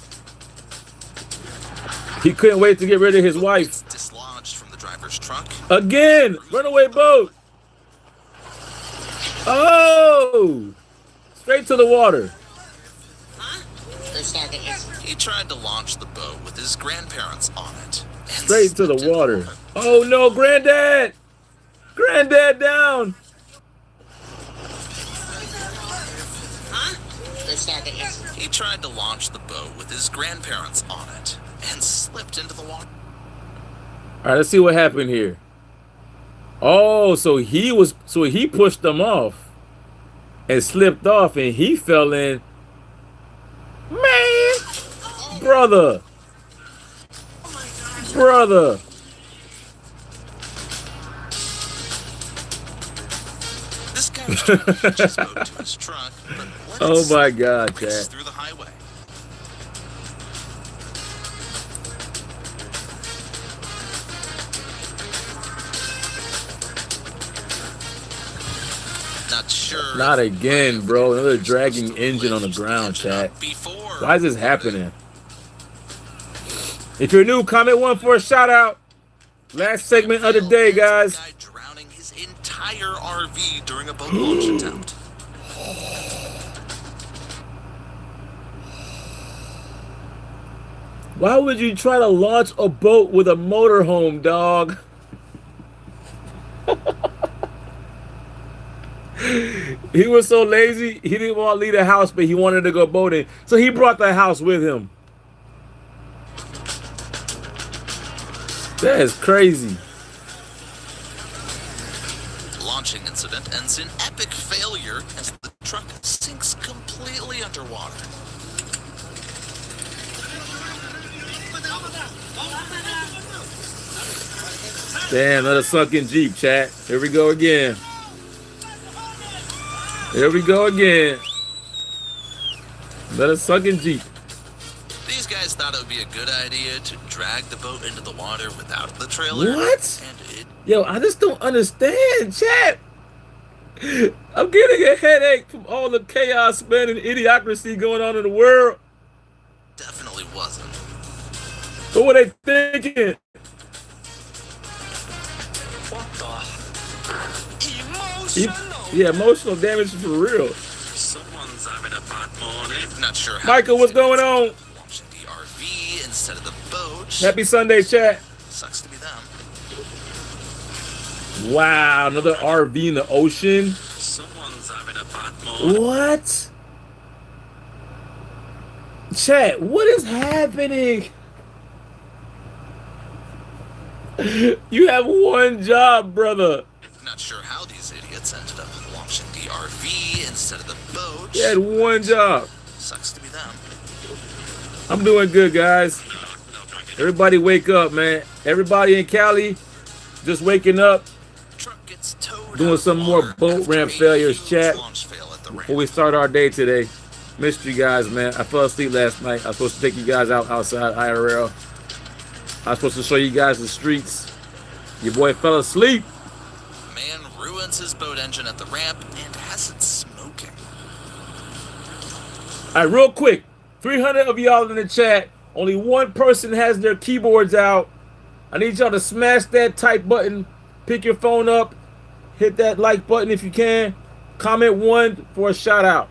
He couldn't wait to get rid of his wife. Dislodged from the driver's truck. Again, runaway boat. Oh, straight to the water. He tried to launch the boat with his grandparents on it. Straight to the water. Oh no, granddad! Granddad down! He tried to launch the boat with his grandparents on it and slipped into the water. All right, let's see what happened here. Oh, so he pushed them off and slipped off, and he fell in. Man, brother. This guy was trying to hitch his boat to his truck, but Oh my God, races Chad. through the highway. Not sure. Not again, bro. Another dragging engine on the ground, Chad. Why is this happening? If you're new, comment one for a shout out. Last segment of the day, guys. Guy drowning his entire RV during a boat launch attempt. Why would you try to launch a boat with a motorhome, dog? He was so lazy, he didn't want to leave the house, but he wanted to go boating. So he brought the house with him. That is crazy. Launching incident ends in epic failure as the truck sinks completely underwater. Damn, another sunken Jeep, chat. Here we go again. Here we go again. Another sunken Jeep. These guys thought it would be a good idea to drag the boat into the water without the trailer. What? And it Yo, I just don't understand, chat. I'm getting a headache from all the chaos, man, and idiocracy going on in the world. definitely wasn't. What were they thinking? What the? Emotional. Yeah, emotional damage for real. Someone's having a bad morning. Not sure how. Michael, what's going on? Launching the RV instead of the boat. Happy Sunday, chat. Sucks to be them. Wow, another RV in the ocean. Someone's having a bad morning. What? Chat, what is happening? You have one job, brother. Not sure how these idiots ended up launching the RV instead of the boat. You had one job. Sucks to be them. I'm doing good, guys. Everybody wake up, man. Everybody in Cali just waking up. Truck gets towed Doing some more boat ramp failures, chat. Before we start our day today. Missed you guys, man. I fell asleep last night. I was supposed to take you guys outside IRL. I was supposed to show you guys the streets. Your boy fell asleep. Man ruins his boat engine at the ramp and has it smoking. All right, real quick. 300 of y'all in the chat. Only one person has their keyboards out. I need y'all to smash that type button. Pick your phone up. Hit that like button if you can. Comment one for a shout out.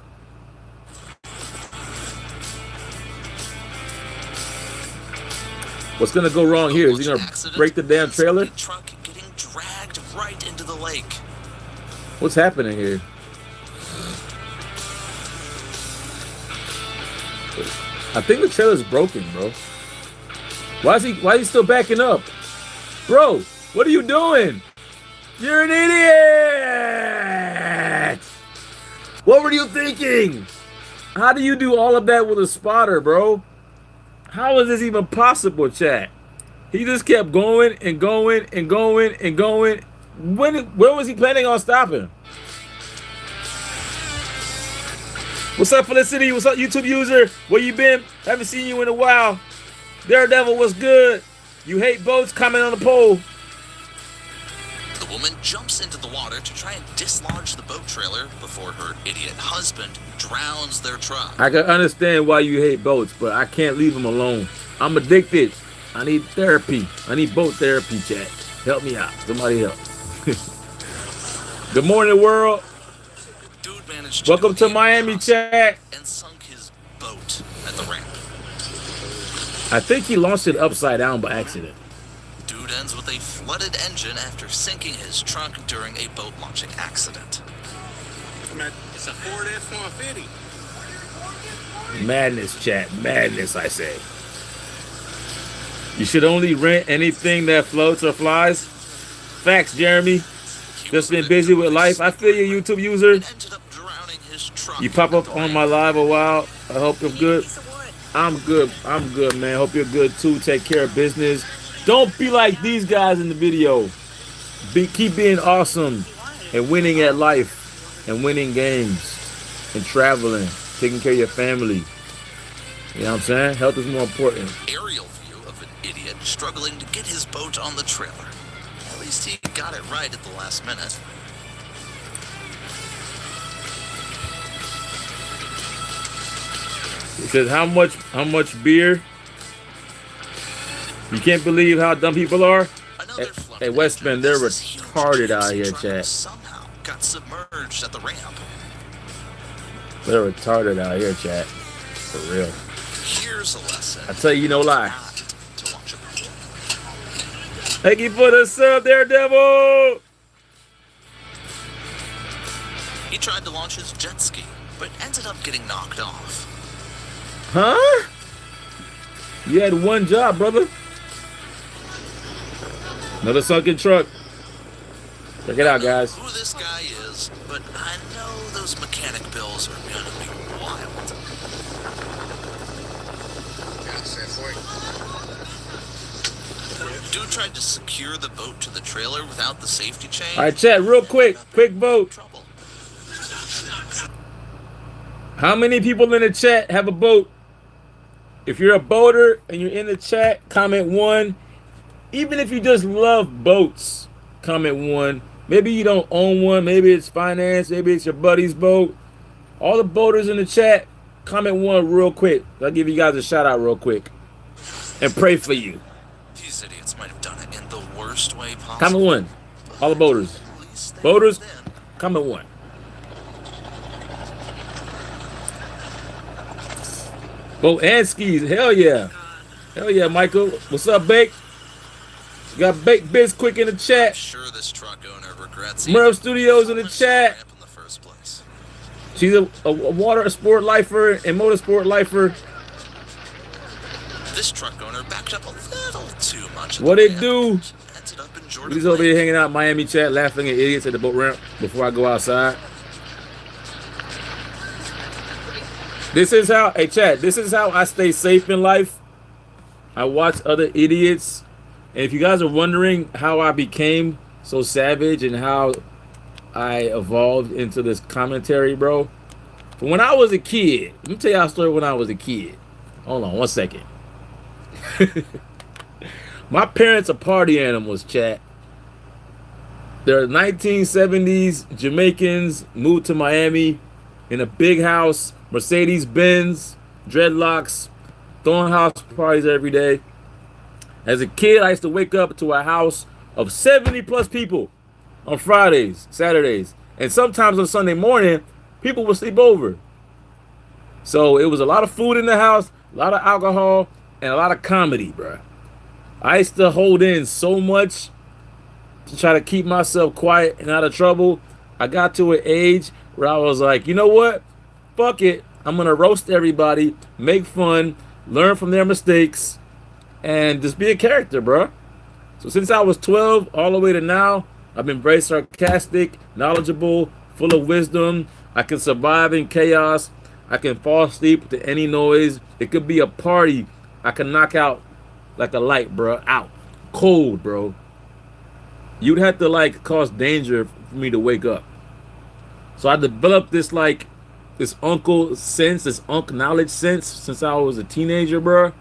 What's gonna go wrong here? Is he gonna break the damn trailer? Truck getting dragged right into the lake. What's happening here? I think the trailer's broken, bro. Why is he still backing up? Bro, what are you doing? You're an idiot! What were you thinking? How do you do all of that with a spotter, bro? How is this even possible, chat? He just kept going and going and going and going. Where was he planning on stopping? What's up, Felicity? What's up, YouTube user? Where you been? Haven't seen you in a while. Daredevil, what's good? You hate boats? Comment on the poll. The woman jumps into the water to try and dislodge the boat trailer before her idiot husband drowns their truck. I can understand why you hate boats, but I can't leave them alone. I'm addicted. I need therapy. I need boat therapy, chat. Help me out. Somebody help. Good morning, world. Dude managed Welcome to Miami, chat. And sunk his boat at the ramp. I think he launched it upside down by accident. Dude ends with a flooded engine after sinking his truck during a boat launching accident. It's a Ford F-150. Madness, chat. Madness, I say. You should only rent anything that floats or flies. Facts, Jeremy. Just been busy with life. I feel you, YouTube user. You pop up on my live a while. I hope you're good. I'm good. I'm good, man. Hope you're good too. Take care of business. Don't be like these guys in the video. Keep being awesome and winning at life and winning games and traveling, taking care of your family. You know what I'm saying? Health is more important. Aerial view of an idiot struggling to get his boat on the trailer. At least he got it right at the last minute. It says how much beer? You can't believe how dumb people are. Hey, West Bend, they're retarded out here, chat. Somehow got submerged at the ramp. They're retarded out here, chat. For real. Here's a lesson. I tell you no lie. Thank you for the sub, Daredevil. He tried to launch his jet ski, but ended up getting knocked off. Huh? You had one job, brother. Another sunken truck. Check it out, guys. Who this guy is, but I know those mechanic bills are gonna be wild. Dude tried to secure the boat to the trailer without the safety chain. All right, chat, real quick vote. How many people in the chat have a boat? If you're a boater and you're in the chat, comment 1. Even if you just love boats, comment 1. Maybe you don't own one. Maybe it's finance. Maybe it's your buddy's boat. All the boaters in the chat, comment 1 real quick. I'll give you guys a shout out real quick and pray for you. These idiots might have done it in the worst way possible. Comment 1. All the boaters. Boaters, comment 1. Boat and skis. Hell yeah. Hell yeah, Michael. What's up, Bake? Got Bake Biz Quick in the chat. I'm sure this truck owner regrets Merv Studios in the chat. in the first place. She's a water sport lifer and motorsport lifer. This truck owner backed up a little too much. What it do? Ended up in Jordan He's over Lake. here hanging out in Miami chat, laughing at idiots at the boat ramp before I go outside. This is how, hey chat, this is how I stay safe in life. I watch other idiots. And if you guys are wondering how I became so savage and how I evolved into this commentary, bro. But when I was a kid, let me tell y'all a story when I was a kid. Hold on 1 second. My parents are party animals, chat. They're 1970s Jamaicans, moved to Miami in a big house, Mercedes-Benz, dreadlocks, throwing house parties every day. As a kid, I used to wake up to a house of 70 plus people on Fridays, Saturdays, and sometimes on Sunday morning, people would sleep over. So it was a lot of food in the house, a lot of alcohol, and a lot of comedy, bro. I used to hold in so much to try to keep myself quiet and out of trouble. I got to an age where I was like, you know what? Fuck it. I'm going to roast everybody, make fun, learn from their mistakes, and just be a character, bro. So since I was 12 all the way to now, I've been very sarcastic, knowledgeable, full of wisdom. I can survive in chaos. I can fall asleep to any noise. It could be a party. I can knock out like a light, bro. Out. Cold, bro. You'd have to like cause danger for me to wake up. So I developed this like this uncle sense, this unk knowledge sense since I was a teenager, bro.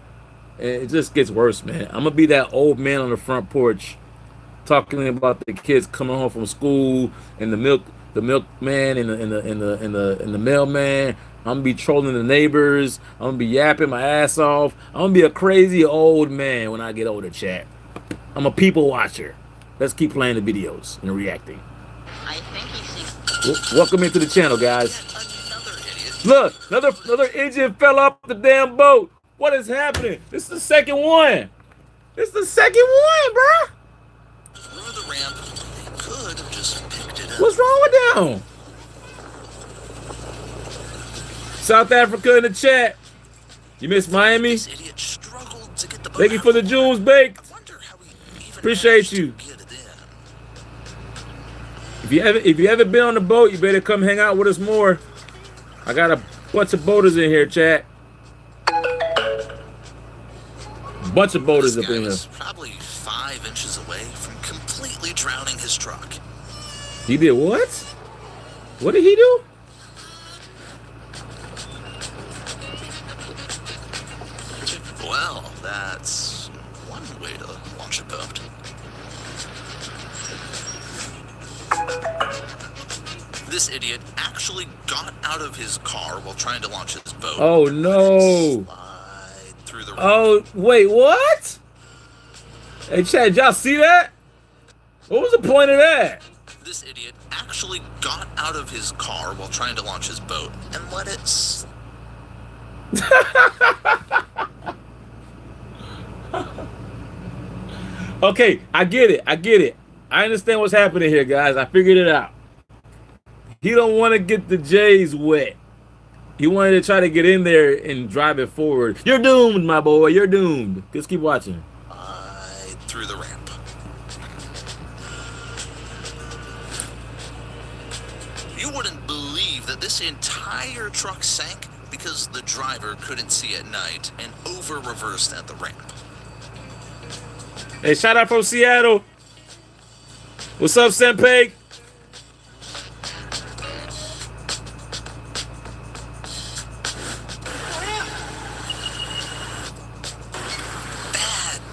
And it just gets worse, man. I'm gonna be that old man on the front porch talking about the kids coming home from school and the milkman and the mailman. I'm gonna be trolling the neighbors. I'm gonna be yapping my ass off. I'm gonna be a crazy old man when I get older, chat. I'm a people watcher. Let's keep playing the videos and reacting. I think he's Welcome into the channel, guys. Look, another engine fell off the damn boat. What is happening? This is the second one. This is the second one, bro. Through the ramp, they could have just picked it up. What's wrong with them? South Africa in the chat. You miss Miami? This idiot struggled to get the boat Thank you out for the of jewels baked. I wonder how he even Appreciate managed to you. get it in. If you ever been on the boat, you better come hang out with us more. I got a bunch of boaters in here, chat. Bunch of boaters This up in guy here. was probably 5 inches away from completely drowning his truck. He did what? What did he do? Well, that's one way to launch a boat. This idiot actually got out of his car while trying to launch his boat. Oh no! Slide through the Oh wait, what? Hey, Chad, y'all see that? What was the point of that? This idiot actually got out of his car while trying to launch his boat and let it Okay, I get it. I get it. I understand what's happening here, guys. I figured it out. He don't want to get the J's wet. He wanted to try to get in there and drive it forward. You're doomed, my boy. You're doomed. Just keep watching. through the ramp. You wouldn't believe that this entire truck sank because the driver couldn't see at night and over-reversed at the ramp. Hey, shout out from Seattle. What's up, Senpei?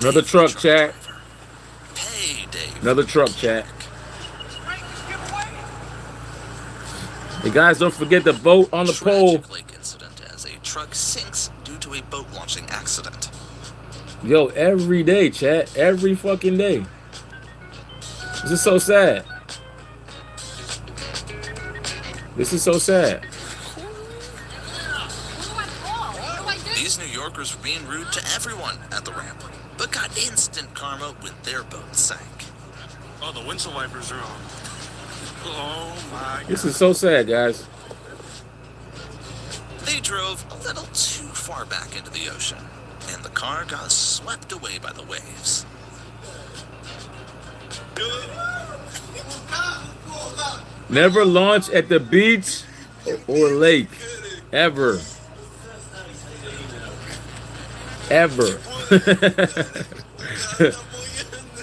Another truck, chat. Another truck, chat. Hey, guys, don't forget the boat on the pole. Incident as a truck sinks due to a boat launching accident. Yo, every day, chat. Every fucking day. This is so sad. This is so sad. These New Yorkers were being rude to everyone at the ramp, but got instant karma when their boat sank. Oh, the windshield wipers are on. Oh my God. This is so sad, guys. They drove a little too far back into the ocean, and the car got swept away by the waves. Never launch at the beach or lake. Ever. Ever.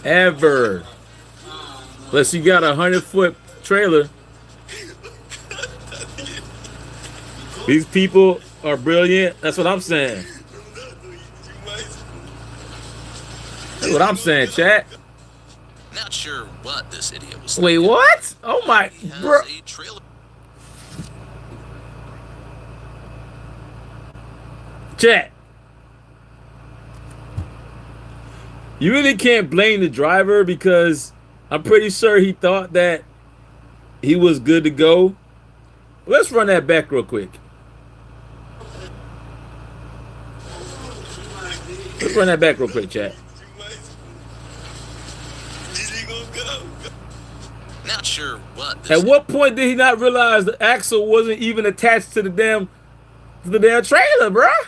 Ever. Unless you got a 100-foot trailer. These people are brilliant. That's what I'm saying. That's what I'm saying, chat. Not sure what this idiot was Wait, what? Oh my, bro. Chat. You really can't blame the driver because I'm pretty sure he thought that he was good to go. Let's run that back real quick. Let's run that back real quick, chat. Not sure what. At what point did he not realize the axle wasn't even attached to the damn trailer, bruh?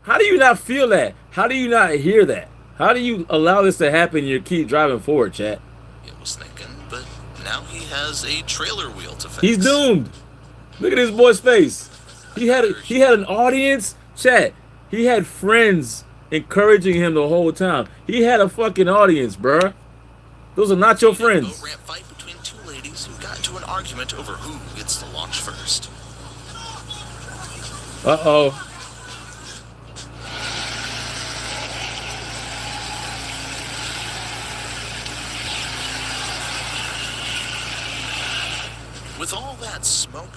How do you not feel that? How do you not hear that? How do you allow this to happen and you keep driving forward, chat? It was thinking, but now he has a trailer wheel to fix. He's doomed. Look at this boy's face. He had an audience, chat. He had friends encouraging him the whole time. He had a fucking audience, bruh. Those are not your friends. A ramp fight between two ladies who got into an argument over who gets to launch first. Uh-oh. With all that smoke,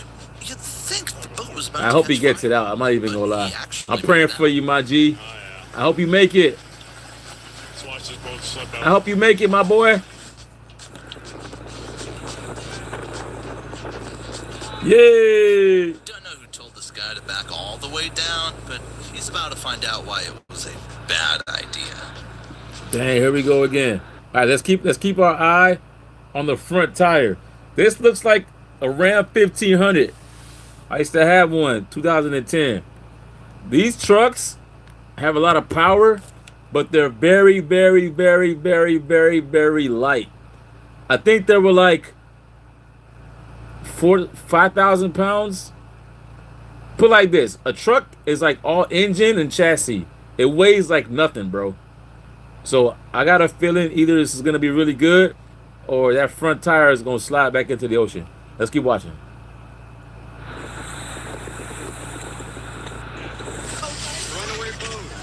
you'd think the boat was about I hope he gets it out. I'm not even gonna lie. I'm praying for you, my G. I hope you make it. Let's watch this boat slip out. I hope you make it, my boy. Yay! Don't know who told this guy to back all the way down, but he's about to find out why it was a bad idea. Dang, here we go again. All right, let's keep our eye on the front tire. This looks like a Ram 1500. I used to have one, 2010. These trucks have a lot of power, but they're very, very, very, very, very, very light. I think they were like 5,000 pounds. Put like this: a truck is like all engine and chassis. It weighs like nothing, bro. So I got a feeling either this is gonna be really good, or that front tire is gonna slide back into the ocean. Let's keep watching.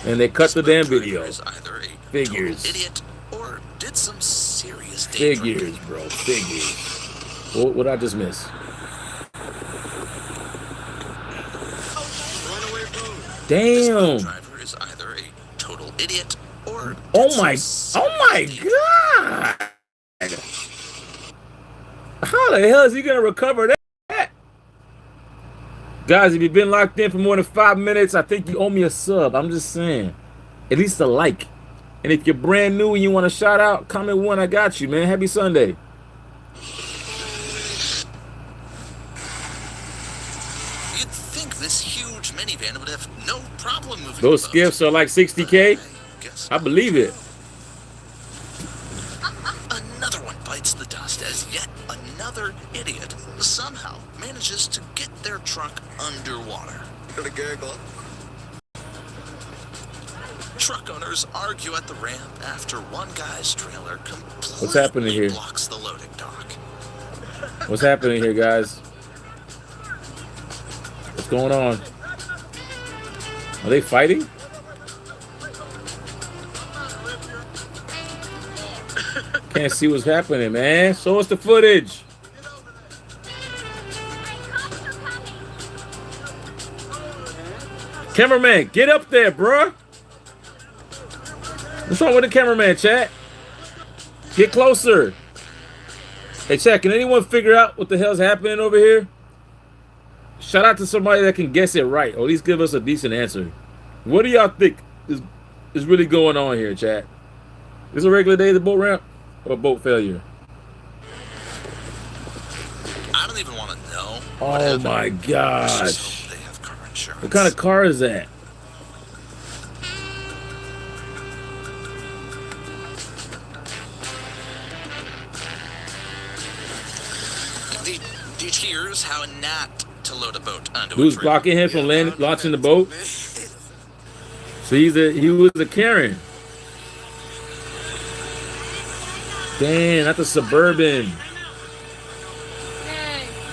And they cut the damn video. Figures. Idiot or did some serious Figures, bro. Figures. What I just miss? Damn. Driver is either a total idiot or Oh my god. How the hell is he gonna recover that? Guys, if you've been locked in for more than 5 minutes, I think you owe me a sub. I'm just saying. At least a like. And if you're brand new and you want a shout out, comment one. I got you, man. Happy Sunday. You'd think this huge minivan would have no problem moving. Those skiffs are like 60K. I believe it. Another one bites the dust as yet another idiot somehow manages to get their truck underwater. Gonna gurgle. Truck owners argue at the ramp after one guy's trailer completely What's happening here? blocks the loading dock. What's happening here, guys? What's going on? Are they fighting? Can't see what's happening, man. Show us the footage. Cameraman, get up there, bruh. What's wrong with the cameraman, chat? Get closer. Hey, chat, can anyone figure out what the hell's happening over here? Shout out to somebody that can guess it right, or at least give us a decent answer. What do y'all think is really going on here, chat? Is it a regular day at the boat ramp or boat failure? I don't even want to know. Oh my gosh. They have car insurance. What kind of car is that? Here's how not to load a boat onto Who's a trailer. blocking him from launching the boat? So he was a Karen. Damn, not the Suburban.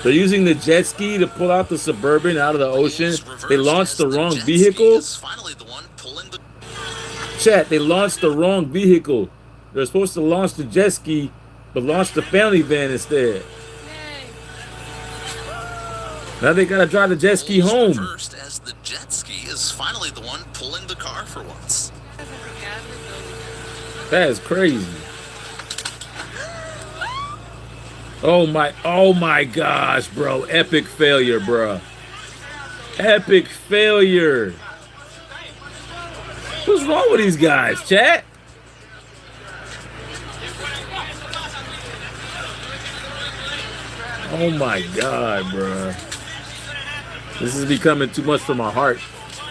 They're using the jet ski to pull out the Suburban out of the ocean. They launched the wrong vehicle. Chat, they launched the wrong vehicle. They're supposed to launch the jet ski, but launched the family van instead. Now they gotta drive the jet ski home. First, as the jet ski is finally the one pulling the car for once. That is crazy. Oh my gosh, bro. Epic failure, bro. Epic failure. What's wrong with these guys, chat? Oh my god, bro. This is becoming too much for my heart.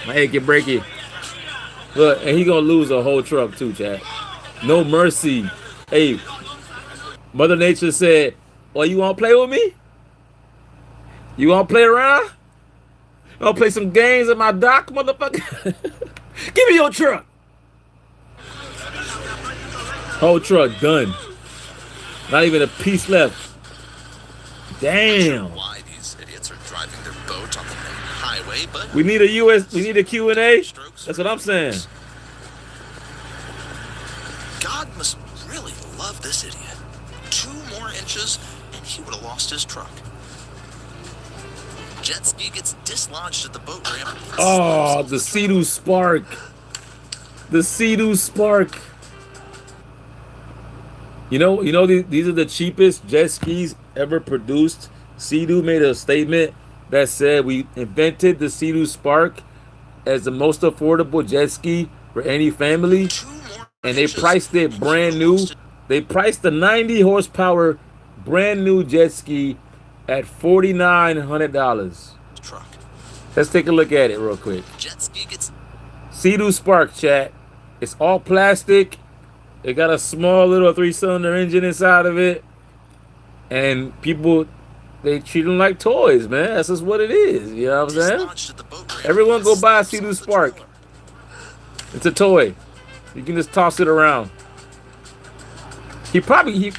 My achy breaky. Look, and he gonna lose a whole truck too, chat. No mercy. Hey, Mother Nature said, "Well, you wanna play with me? You wanna play around? You wanna play some games in my dock, motherfucker? Give me your truck." Whole truck done. Not even a piece left. Damn. Why these idiots are driving their boat on the main highway, but We need a Q&A. That's what I'm saying. God must really love this idiot. 2 more inches and he would have lost his truck. Jet ski gets dislodged at the boat ramp. Oh, the Sea-Doo Spark. The Sea-Doo Spark. You know these are the cheapest jet skis ever produced. Sea-Doo made a statement that said we invented the Sea-Doo Spark as the most affordable jet ski for any family, and they priced it brand new. They priced the 90 horsepower brand new jet ski at $4,900. Let's take a look at it real quick. Jet ski gets Sea-Doo Spark, chat. It's all plastic. It got a small little 3-cylinder engine inside of it. And people, they treat them like toys, man. That's just what it is. You know what I'm saying? Everyone go buy a Sea-Doo Spark. It's a toy. You can just toss it around. He probably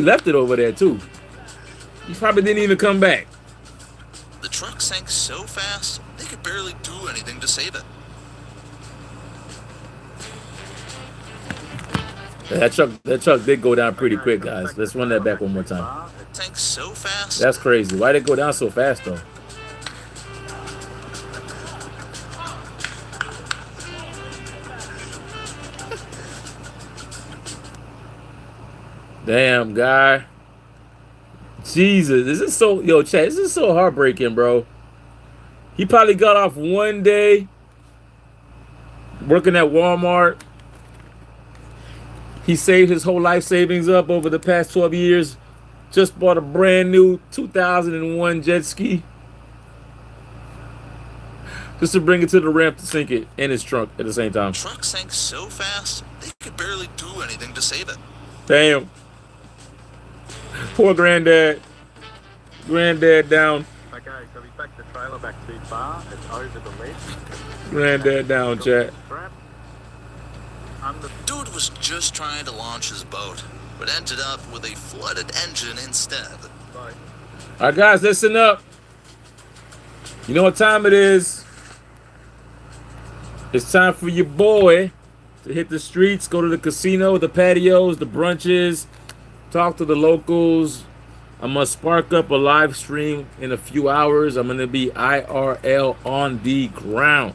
left it over there too. He probably didn't even come back. The truck sank so fast, they could barely do anything to save it. That truck did go down pretty quick, guys. Let's run that back one more time. It sank so fast. That's crazy. Why did it go down so fast though? Damn, guy. Jesus, this is so, yo, chat, this is so heartbreaking, bro. He probably got off one day working at Walmart. He saved his whole life savings up over the past 12 years. Just bought a brand new 2001 jet ski. Just to bring it to the ramp to sink it in his trunk at the same time. The truck sank so fast, they could barely do anything to save it. Damn. Poor granddad. Granddad down. Okay, so we take the trailer back too far. It's over the ledge. Granddad down, chat. Dude was just trying to launch his boat, but ended up with a flooded engine instead. All right, guys, listen up. You know what time it is? It's time for your boy to hit the streets, go to the casino, the patios, the brunches, talk to the locals. I'm going to spark up a live stream in a few hours. I'm going to be IRL on the ground.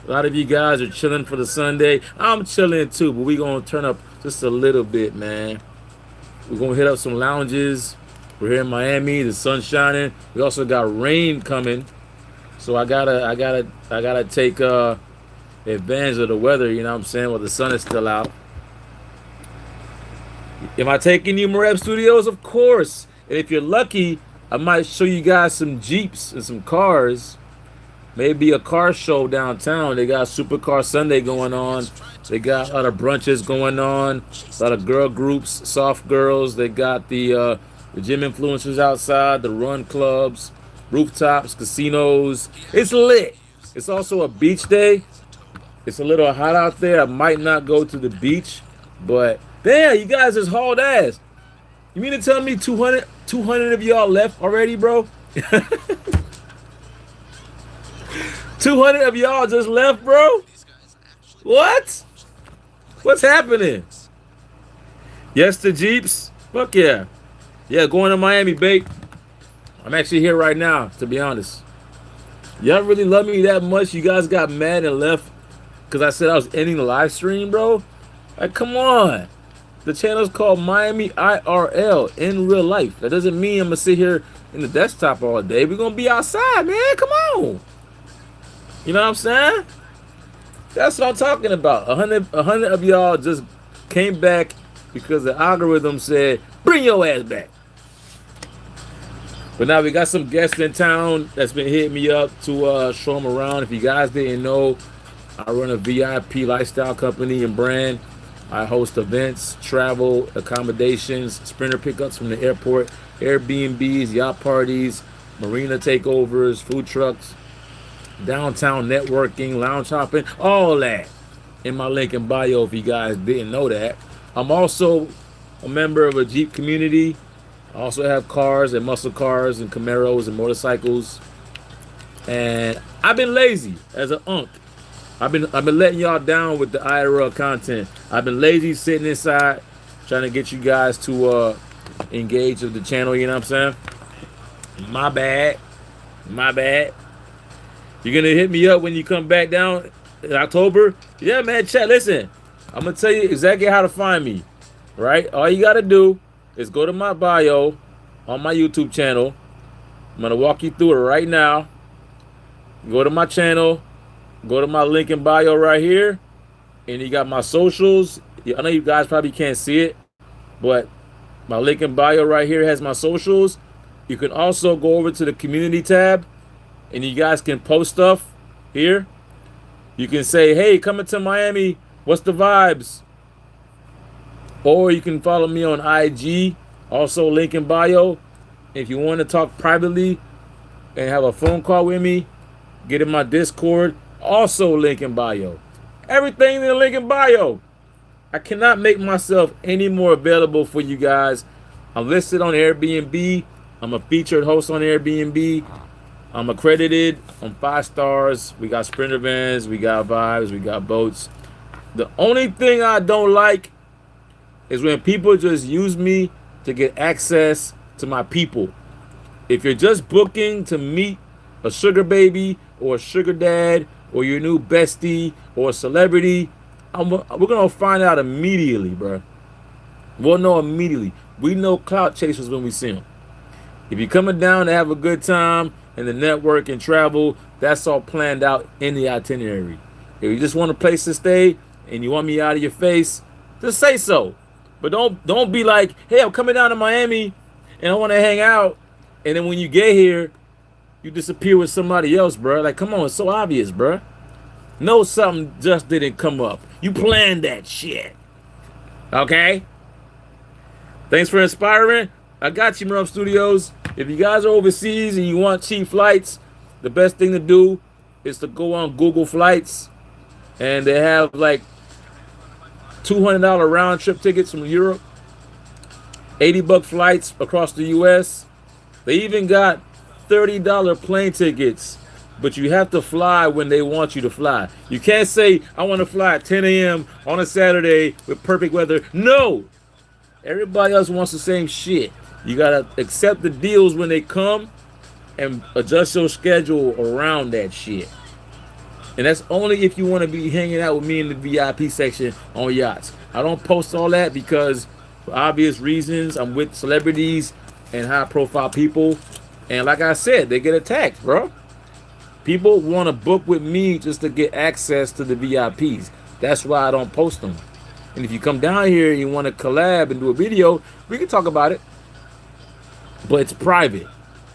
A lot of you guys are chilling for the Sunday. I'm chilling too, but we're going to turn up just a little bit, man. We're going to hit up some lounges. We're here in Miami. The sun's shining. We also got rain coming. So I gotta take advantage of the weather, you know what I'm saying, while the sun is still out. Am I taking you Mareb Studios? Of course. And if you're lucky, I might show you guys some Jeeps and some cars. Maybe a car show downtown. They got Supercar Sunday going on. They got a lot of brunches going on. A lot of girl groups, soft girls. They got the gym influencers outside, the run clubs, rooftops, casinos. It's lit. It's also a beach day. It's a little hot out there. I might not go to the beach, but damn, you guys just hauled ass. You mean to tell me 200 of y'all left already, bro? 200 of y'all just left, bro? What? What's happening? Yes, the Jeeps? Fuck yeah. Yeah, going to Miami, babe. I'm actually here right now, to be honest. Y'all really love me that much? You guys got mad and left because I said I was ending the live stream, bro? Like, come on. The channel's called Miami IRL, in real life. That doesn't mean I'm going to sit here in the desktop all day. We're going to be outside, man. Come on. You know what I'm saying? That's what I'm talking about. 100 of y'all just came back because the algorithm said, bring your ass back. But now we got some guests in town that's been hitting me up to show them around. If you guys didn't know, I run a VIP lifestyle company and brand. I host events, travel, accommodations, sprinter pickups from the airport, Airbnbs, yacht parties, marina takeovers, food trucks, downtown networking, lounge hopping, all that in my link in bio if you guys didn't know that. I'm also a member of a Jeep community. I also have cars and muscle cars and Camaros and motorcycles. And I've been lazy as an unk. I've been letting y'all down with the IRL content. I've been lazy sitting inside trying to get you guys to engage with the channel, you know what I'm saying? My bad. My bad. You're going to hit me up when you come back down in October? Yeah, man, chat. Listen, I'm going to tell you exactly how to find me, right? All you got to do is go to my bio on my YouTube channel. I'm going to walk you through it right now. Go to my channel. Go to my link in bio right here. And you got my socials. I know you guys probably can't see it, but my link in bio right here has my socials. You can also go over to the community tab and you guys can post stuff here. You can say, hey, coming to Miami What's the vibes? Or you can follow me on IG, also link in bio. If you want to talk privately and have a phone call with me, get in my Discord, also link in bio. Everything in the link in bio. I cannot make myself any more available for you guys. I'm listed on Airbnb. I'm a featured host on Airbnb. I'm accredited. I'm 5 stars. We got Sprinter vans. We got vibes. We got boats. The only thing I don't like is when people just use me to get access to my people. If you're just booking to meet a sugar baby or a sugar dad or your new bestie or a celebrity, we're going to find out immediately, bro. We'll know immediately. We know clout chasers when we see them. If you're coming down to have a good time and the network and travel, that's all planned out in the itinerary. If you just want a place to stay and you want me out of your face, just say so. But don't be like, hey, I'm coming down to Miami and I want to hang out. And then when you get here, you disappear with somebody else, bro. Like, come on, it's so obvious, bro. Know something just didn't come up. You planned that shit. Okay? Thanks for inspiring. I got you, Merup Studios. If you guys are overseas and you want cheap flights, the best thing to do is to go on Google Flights. And they have like $200 round trip tickets from Europe. $80 flights across the US. They even got $30 plane tickets. But you have to fly when they want you to fly. You can't say, I want to fly at 10 a.m. on a Saturday with perfect weather. No! Everybody else wants the same shit. You got to accept the deals when they come and adjust your schedule around that shit. And that's only if you want to be hanging out with me in the VIP section on yachts. I don't post all that because for obvious reasons, I'm with celebrities and high-profile people. And like I said, they get attacked, bro. People want to book with me just to get access to the VIPs. That's why I don't post them. And if you come down here and you want to collab and do a video, we can talk about it. But it's private,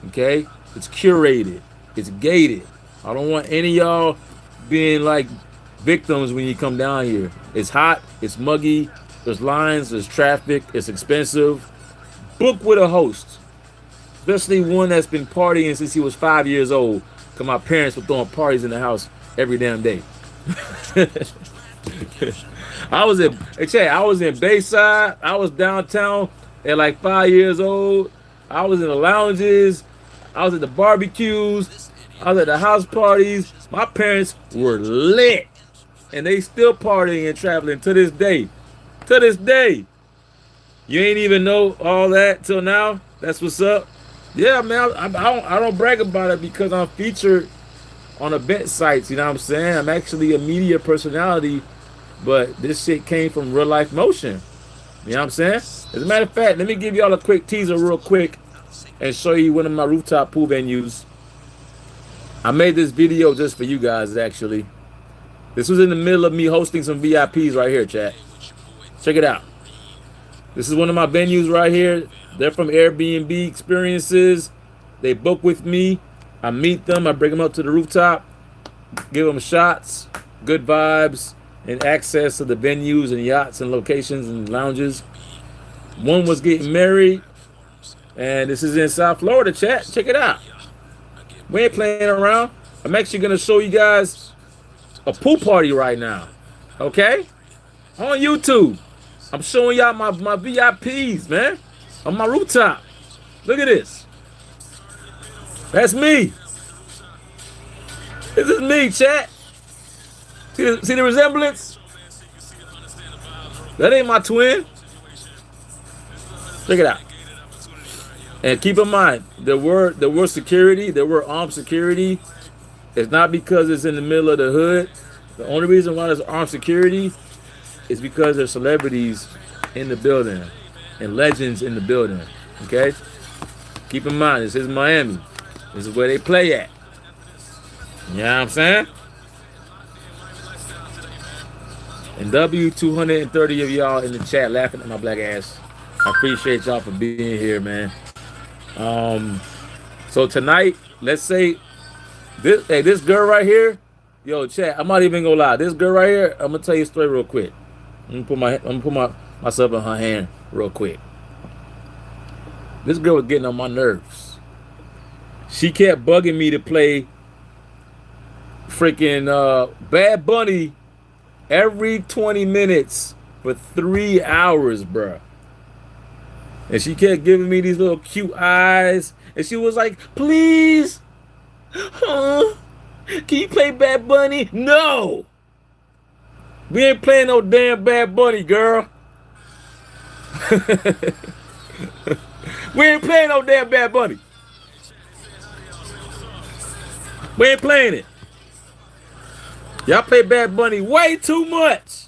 okay? It's curated. It's gated. I don't want any of y'all being like victims when you come down here. It's hot. It's muggy. There's lines. There's traffic. It's expensive. Book with a host. Especially one that's been partying since he was 5 years old. Because my parents were throwing parties in the house every damn day. I was in Bayside. I was downtown at like 5 years old. I was in the lounges. I was at the barbecues. I was at the house parties. My parents were lit. And they still partying and traveling to this day. To this day. You ain't even know all that till now? That's what's up? Yeah, man, I don't brag about it because I'm featured on event sites, you know what I'm saying? I'm actually a media personality, but this shit came from real life motion. You know what I'm saying? As a matter of fact, let me give y'all a quick teaser real quick and show you one of my rooftop pool venues. I made this video just for you guys, actually. This was in the middle of me hosting some VIPs right here, chat. Check it out. This is one of my venues right here. They're from Airbnb Experiences. They book with me. I meet them. I bring them up to the rooftop. Give them shots, good vibes, and access to the venues and yachts and locations and lounges. One was getting married. And this is in South Florida, chat. Check it out. We ain't playing around. I'm actually going to show you guys a pool party right now. Okay? On YouTube. I'm showing y'all my VIPs, man. On my rooftop. Look at this. That's me. This is me, chat. See the resemblance? That ain't my twin. Check it out. And keep in mind, there were security, there were armed security. It's not because it's in the middle of the hood. The only reason why there's armed security is because there's celebrities in the building and legends in the building. Okay? Keep in mind, this is Miami. This is where they play at. You know what I'm saying? And W230 of y'all in the chat laughing at my black ass. I appreciate y'all for being here, man. So tonight, let's say this girl right here, Yo, chat, I'm not even gonna lie. This girl right here, I'm gonna tell you a story real quick. I'm gonna put myself in her hand real quick. This girl was getting on my nerves. She kept bugging me to play freaking Bad Bunny every 20 minutes for 3 hours, bruh. And she kept giving me these little cute eyes. And she was like, please, can you play Bad Bunny? No! We ain't playing no damn Bad Bunny, girl. We ain't playing no damn Bad Bunny. We ain't playing it. Y'all play Bad Bunny way too much.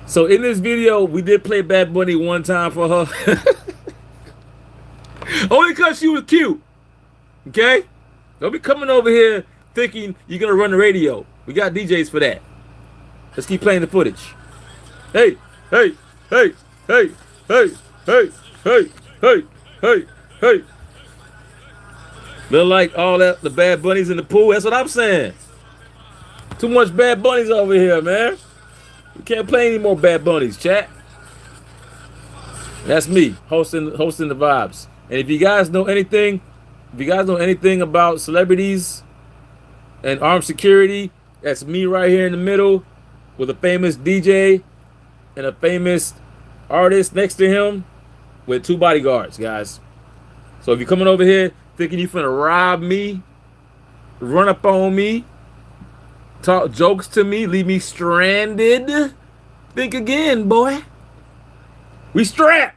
So in this video, we did play Bad Bunny one time for her. Only because she was cute. Okay? Don't be coming over here thinking you're going to run the radio. We got DJs for that. Let's keep playing the footage. Hey, hey, hey, hey, hey, hey, hey, hey, hey, hey. Look like all that, the Bad Bunnies in the pool. That's what I'm saying. Too much Bad Bunnies over here, man. We can't play any more Bad Bunnies, chat. That's me hosting the vibes. And if you guys know anything, about celebrities and armed security, that's me right here in the middle with a famous DJ and a famous artist next to him with 2 bodyguards, guys. So if you're coming over here thinking you're finna rob me, run up on me, talk jokes to me, leave me stranded, think again, boy. We strapped.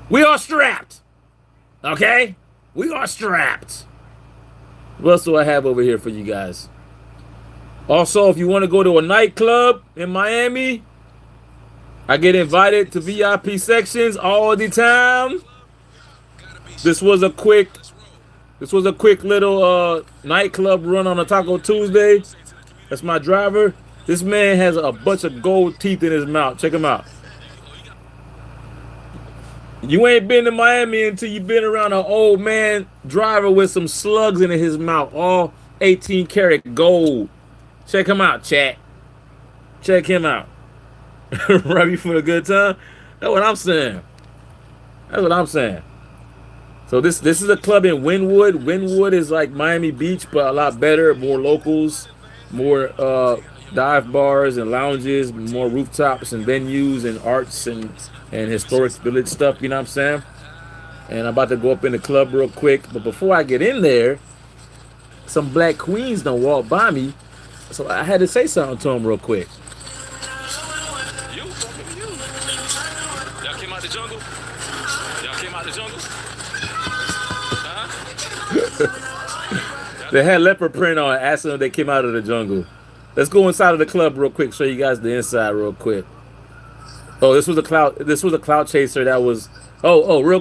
We are strapped. Okay? We are strapped. What else do I have over here for you guys? Also, if you want to go to a nightclub in Miami, I get invited to VIP sections all the time. This was a quick little nightclub run on a Taco Tuesday. That's my driver. This man has a bunch of gold teeth in his mouth. Check him out. You ain't been to Miami until you've been around an old man driver with some slugs in his mouth, all 18 karat gold. Check him out, chat. Check him out. Rob you for a good time? That's what I'm saying. That's what I'm saying. So this is a club in Wynwood. Wynwood is like Miami Beach, but a lot better, more locals, more dive bars and lounges, more rooftops and venues and arts and historic village stuff, you know what I'm saying? And I'm about to go up in the club real quick. But before I get in there, some black queens done walk by me. So I had to say something to them real quick. You? Y'all came out the jungle? Y'all came out the jungle? They had leopard print on, asking if they came out of the jungle. Let's go inside of the club real quick, show you guys the inside real quick. Oh, this was a clout chaser that was real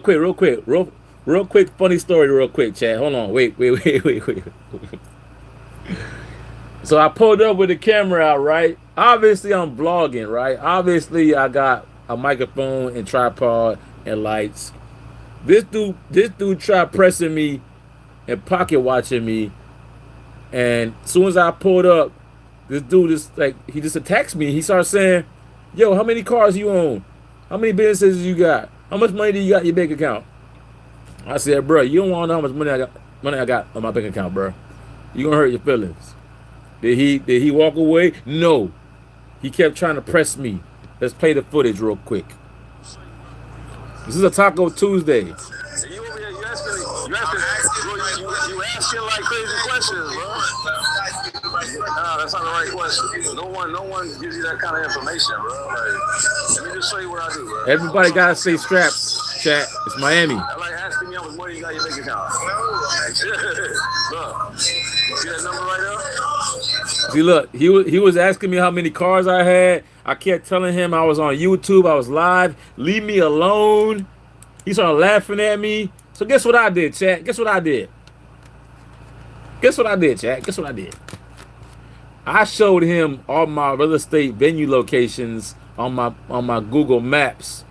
quick funny story real quick, chat. Hold on. Wait. So I pulled up with the camera out, right? Obviously I'm vlogging, right? Obviously I got a microphone and tripod and lights. This dude tried pressing me and pocket watching me, and as soon as I pulled up, this dude he just attacks me. He starts saying, yo, how many cars you own? How many businesses you got? How much money do you got in your bank account? I said, bro, you don't want to know how much money I got on my bank account, bro. You gonna hurt your feelings. Did he walk away? No. He kept trying to press me. Let's play the footage real quick. This is a Taco Tuesday. You asking like crazy questions, bro. Nah, that's not the right question. No one gives you that kind of information, bro. Like, let me just show you what I do, bro. Everybody gotta stay strapped, chat. It's Miami. I like asking me how much money you got in your bank account. Look, see that number right there? See, look, he was asking me how many cars I had. I kept telling him I was on YouTube, I was live. Leave me alone. He started laughing at me. So guess what I did, chat? Guess what I did? Guess what I did, chat? Guess what I did? I showed him all my real estate venue locations on my Google Maps,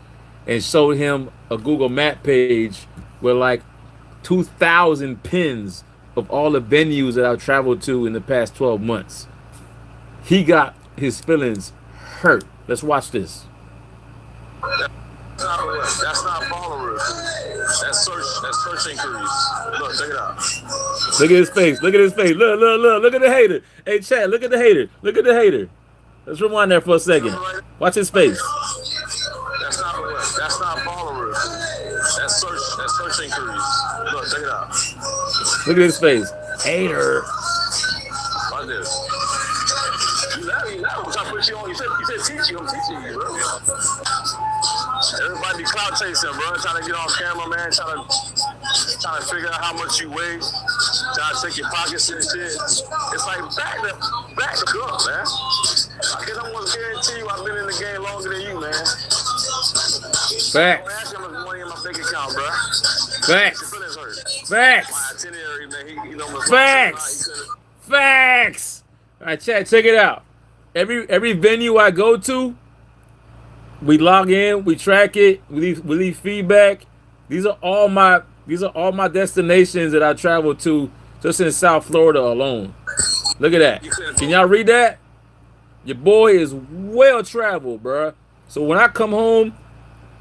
and showed him a Google Map page with like 2,000 pins of all the venues that I've traveled to in the past 12 months. He got his feelings hurt. Let's watch this. That's not followers. That's search inquiries. Look, check it out. Look at his face. Look at his face. Look at the hater. Hey, chat, look at the hater. Look at the hater. Let's rewind there for a second. Watch his face. That's not followers. That's search inquiries. Look, check it out. Look at his face. Hater. Watch this. You I'm trying to put you on. You said teach you. I'm teaching you, bro. Everybody be clout chasing, bro. Trying to get on camera, man. Trying to figure out how much you weigh. Trying to check your pockets and shit. It's like back the up, man. I can almost guarantee you I've been in the game longer than you, man. Facts. Ask him if money in my bank account, bro. Facts. Facts. Facts. Facts. All right, chat, check it out. Every venue I go to, we log in, we track it, we leave feedback. These are all my destinations that I travel to just in South Florida alone. Look at that. Can y'all read that? Your boy is well traveled, bruh. So when I come home,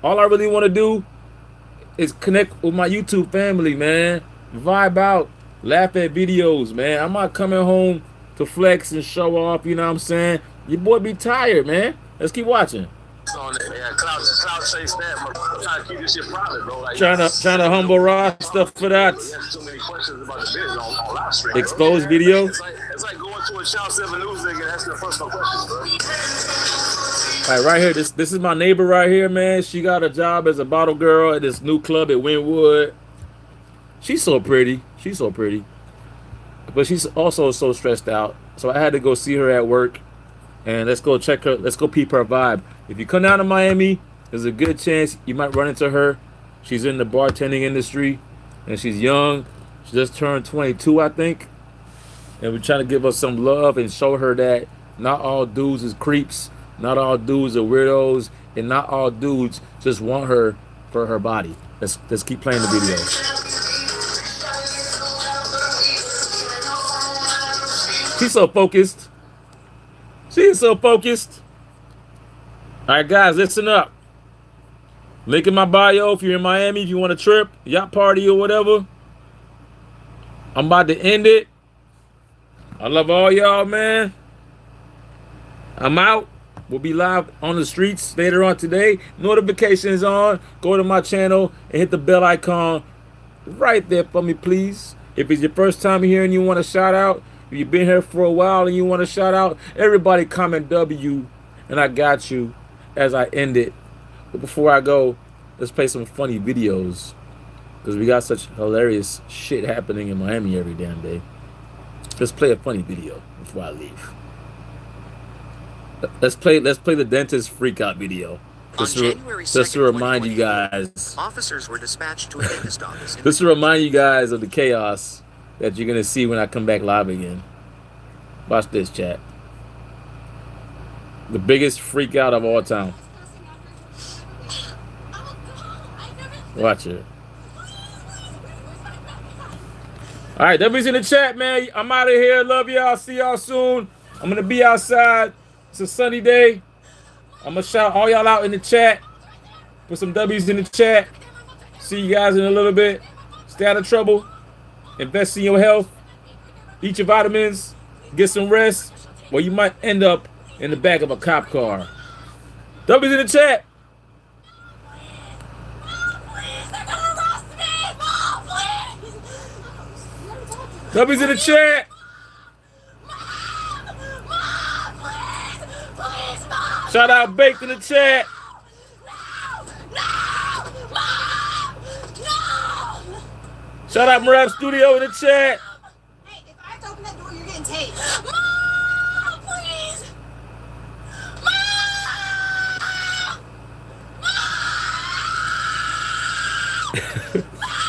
all I really want to do is connect with my YouTube family, man. Vibe out, laugh at videos, man. I'm not coming home to flex and show off, you know what I'm saying? Your boy be tired, man. Let's keep watching. Cloud chase that, I'm trying to keep this shit private, bro. Like, trying to humble Ross stuff for that. Too many questions about the business on live stream, exposed video. It's like going to a Shout 7 News nigga and asking the personal questions, bro. All right, right here. This is my neighbor right here, man. She got a job as a bottle girl at this new club at Wynwood. She's so pretty. She's so pretty. But she's also so stressed out. So I had to go see her at work. And let's go check her. Let's go peep her vibe. If you come down to Miami, there's a good chance you might run into her. She's in the bartending industry. And she's young. She just turned 22, I think. And we're trying to give her some love and show her that not all dudes is creeps. Not all dudes are weirdos. And not all dudes just want her for her body. Let's keep playing the video. She's so focused. She is so focused. All right, guys, listen up. Link in my bio if you're in Miami, if you want a trip, yacht party or whatever. I'm about to end it. I love all y'all, man. I'm out. We'll be live on the streets later on today. Notifications on. Go to my channel and hit the bell icon right there for me, please. If it's your first time here and you want a shout out, if you've been here for a while and you want a shout out, everybody comment W and I got you as I end it. But before I go, let's play some funny videos because we got such hilarious shit happening in Miami every damn day. Let's play a funny video before I leave. Let's play the dentist freak out video. Just to remind you guys. Officers were dispatched to a dentist office. Just to remind you guys of the chaos that you're gonna see when I come back live again. Watch this, chat. The biggest freak out of all time. Watch it. All right, everybody's in the chat, man. I'm out of here. Love y'all. See y'all soon. I'm gonna be outside. It's a sunny day. I'm gonna shout all y'all out in the chat. Put some W's in the chat. See you guys in a little bit. Stay out of trouble. Invest in your health. Eat your vitamins. Get some rest. Or you might end up in the back of a cop car. W's in the chat. W's in the chat. Shout out Baked in the chat. Shout out Marab Studio in the chat. Hey, if I have to open that door, you're getting taped. Mom, please. Mom! Mom!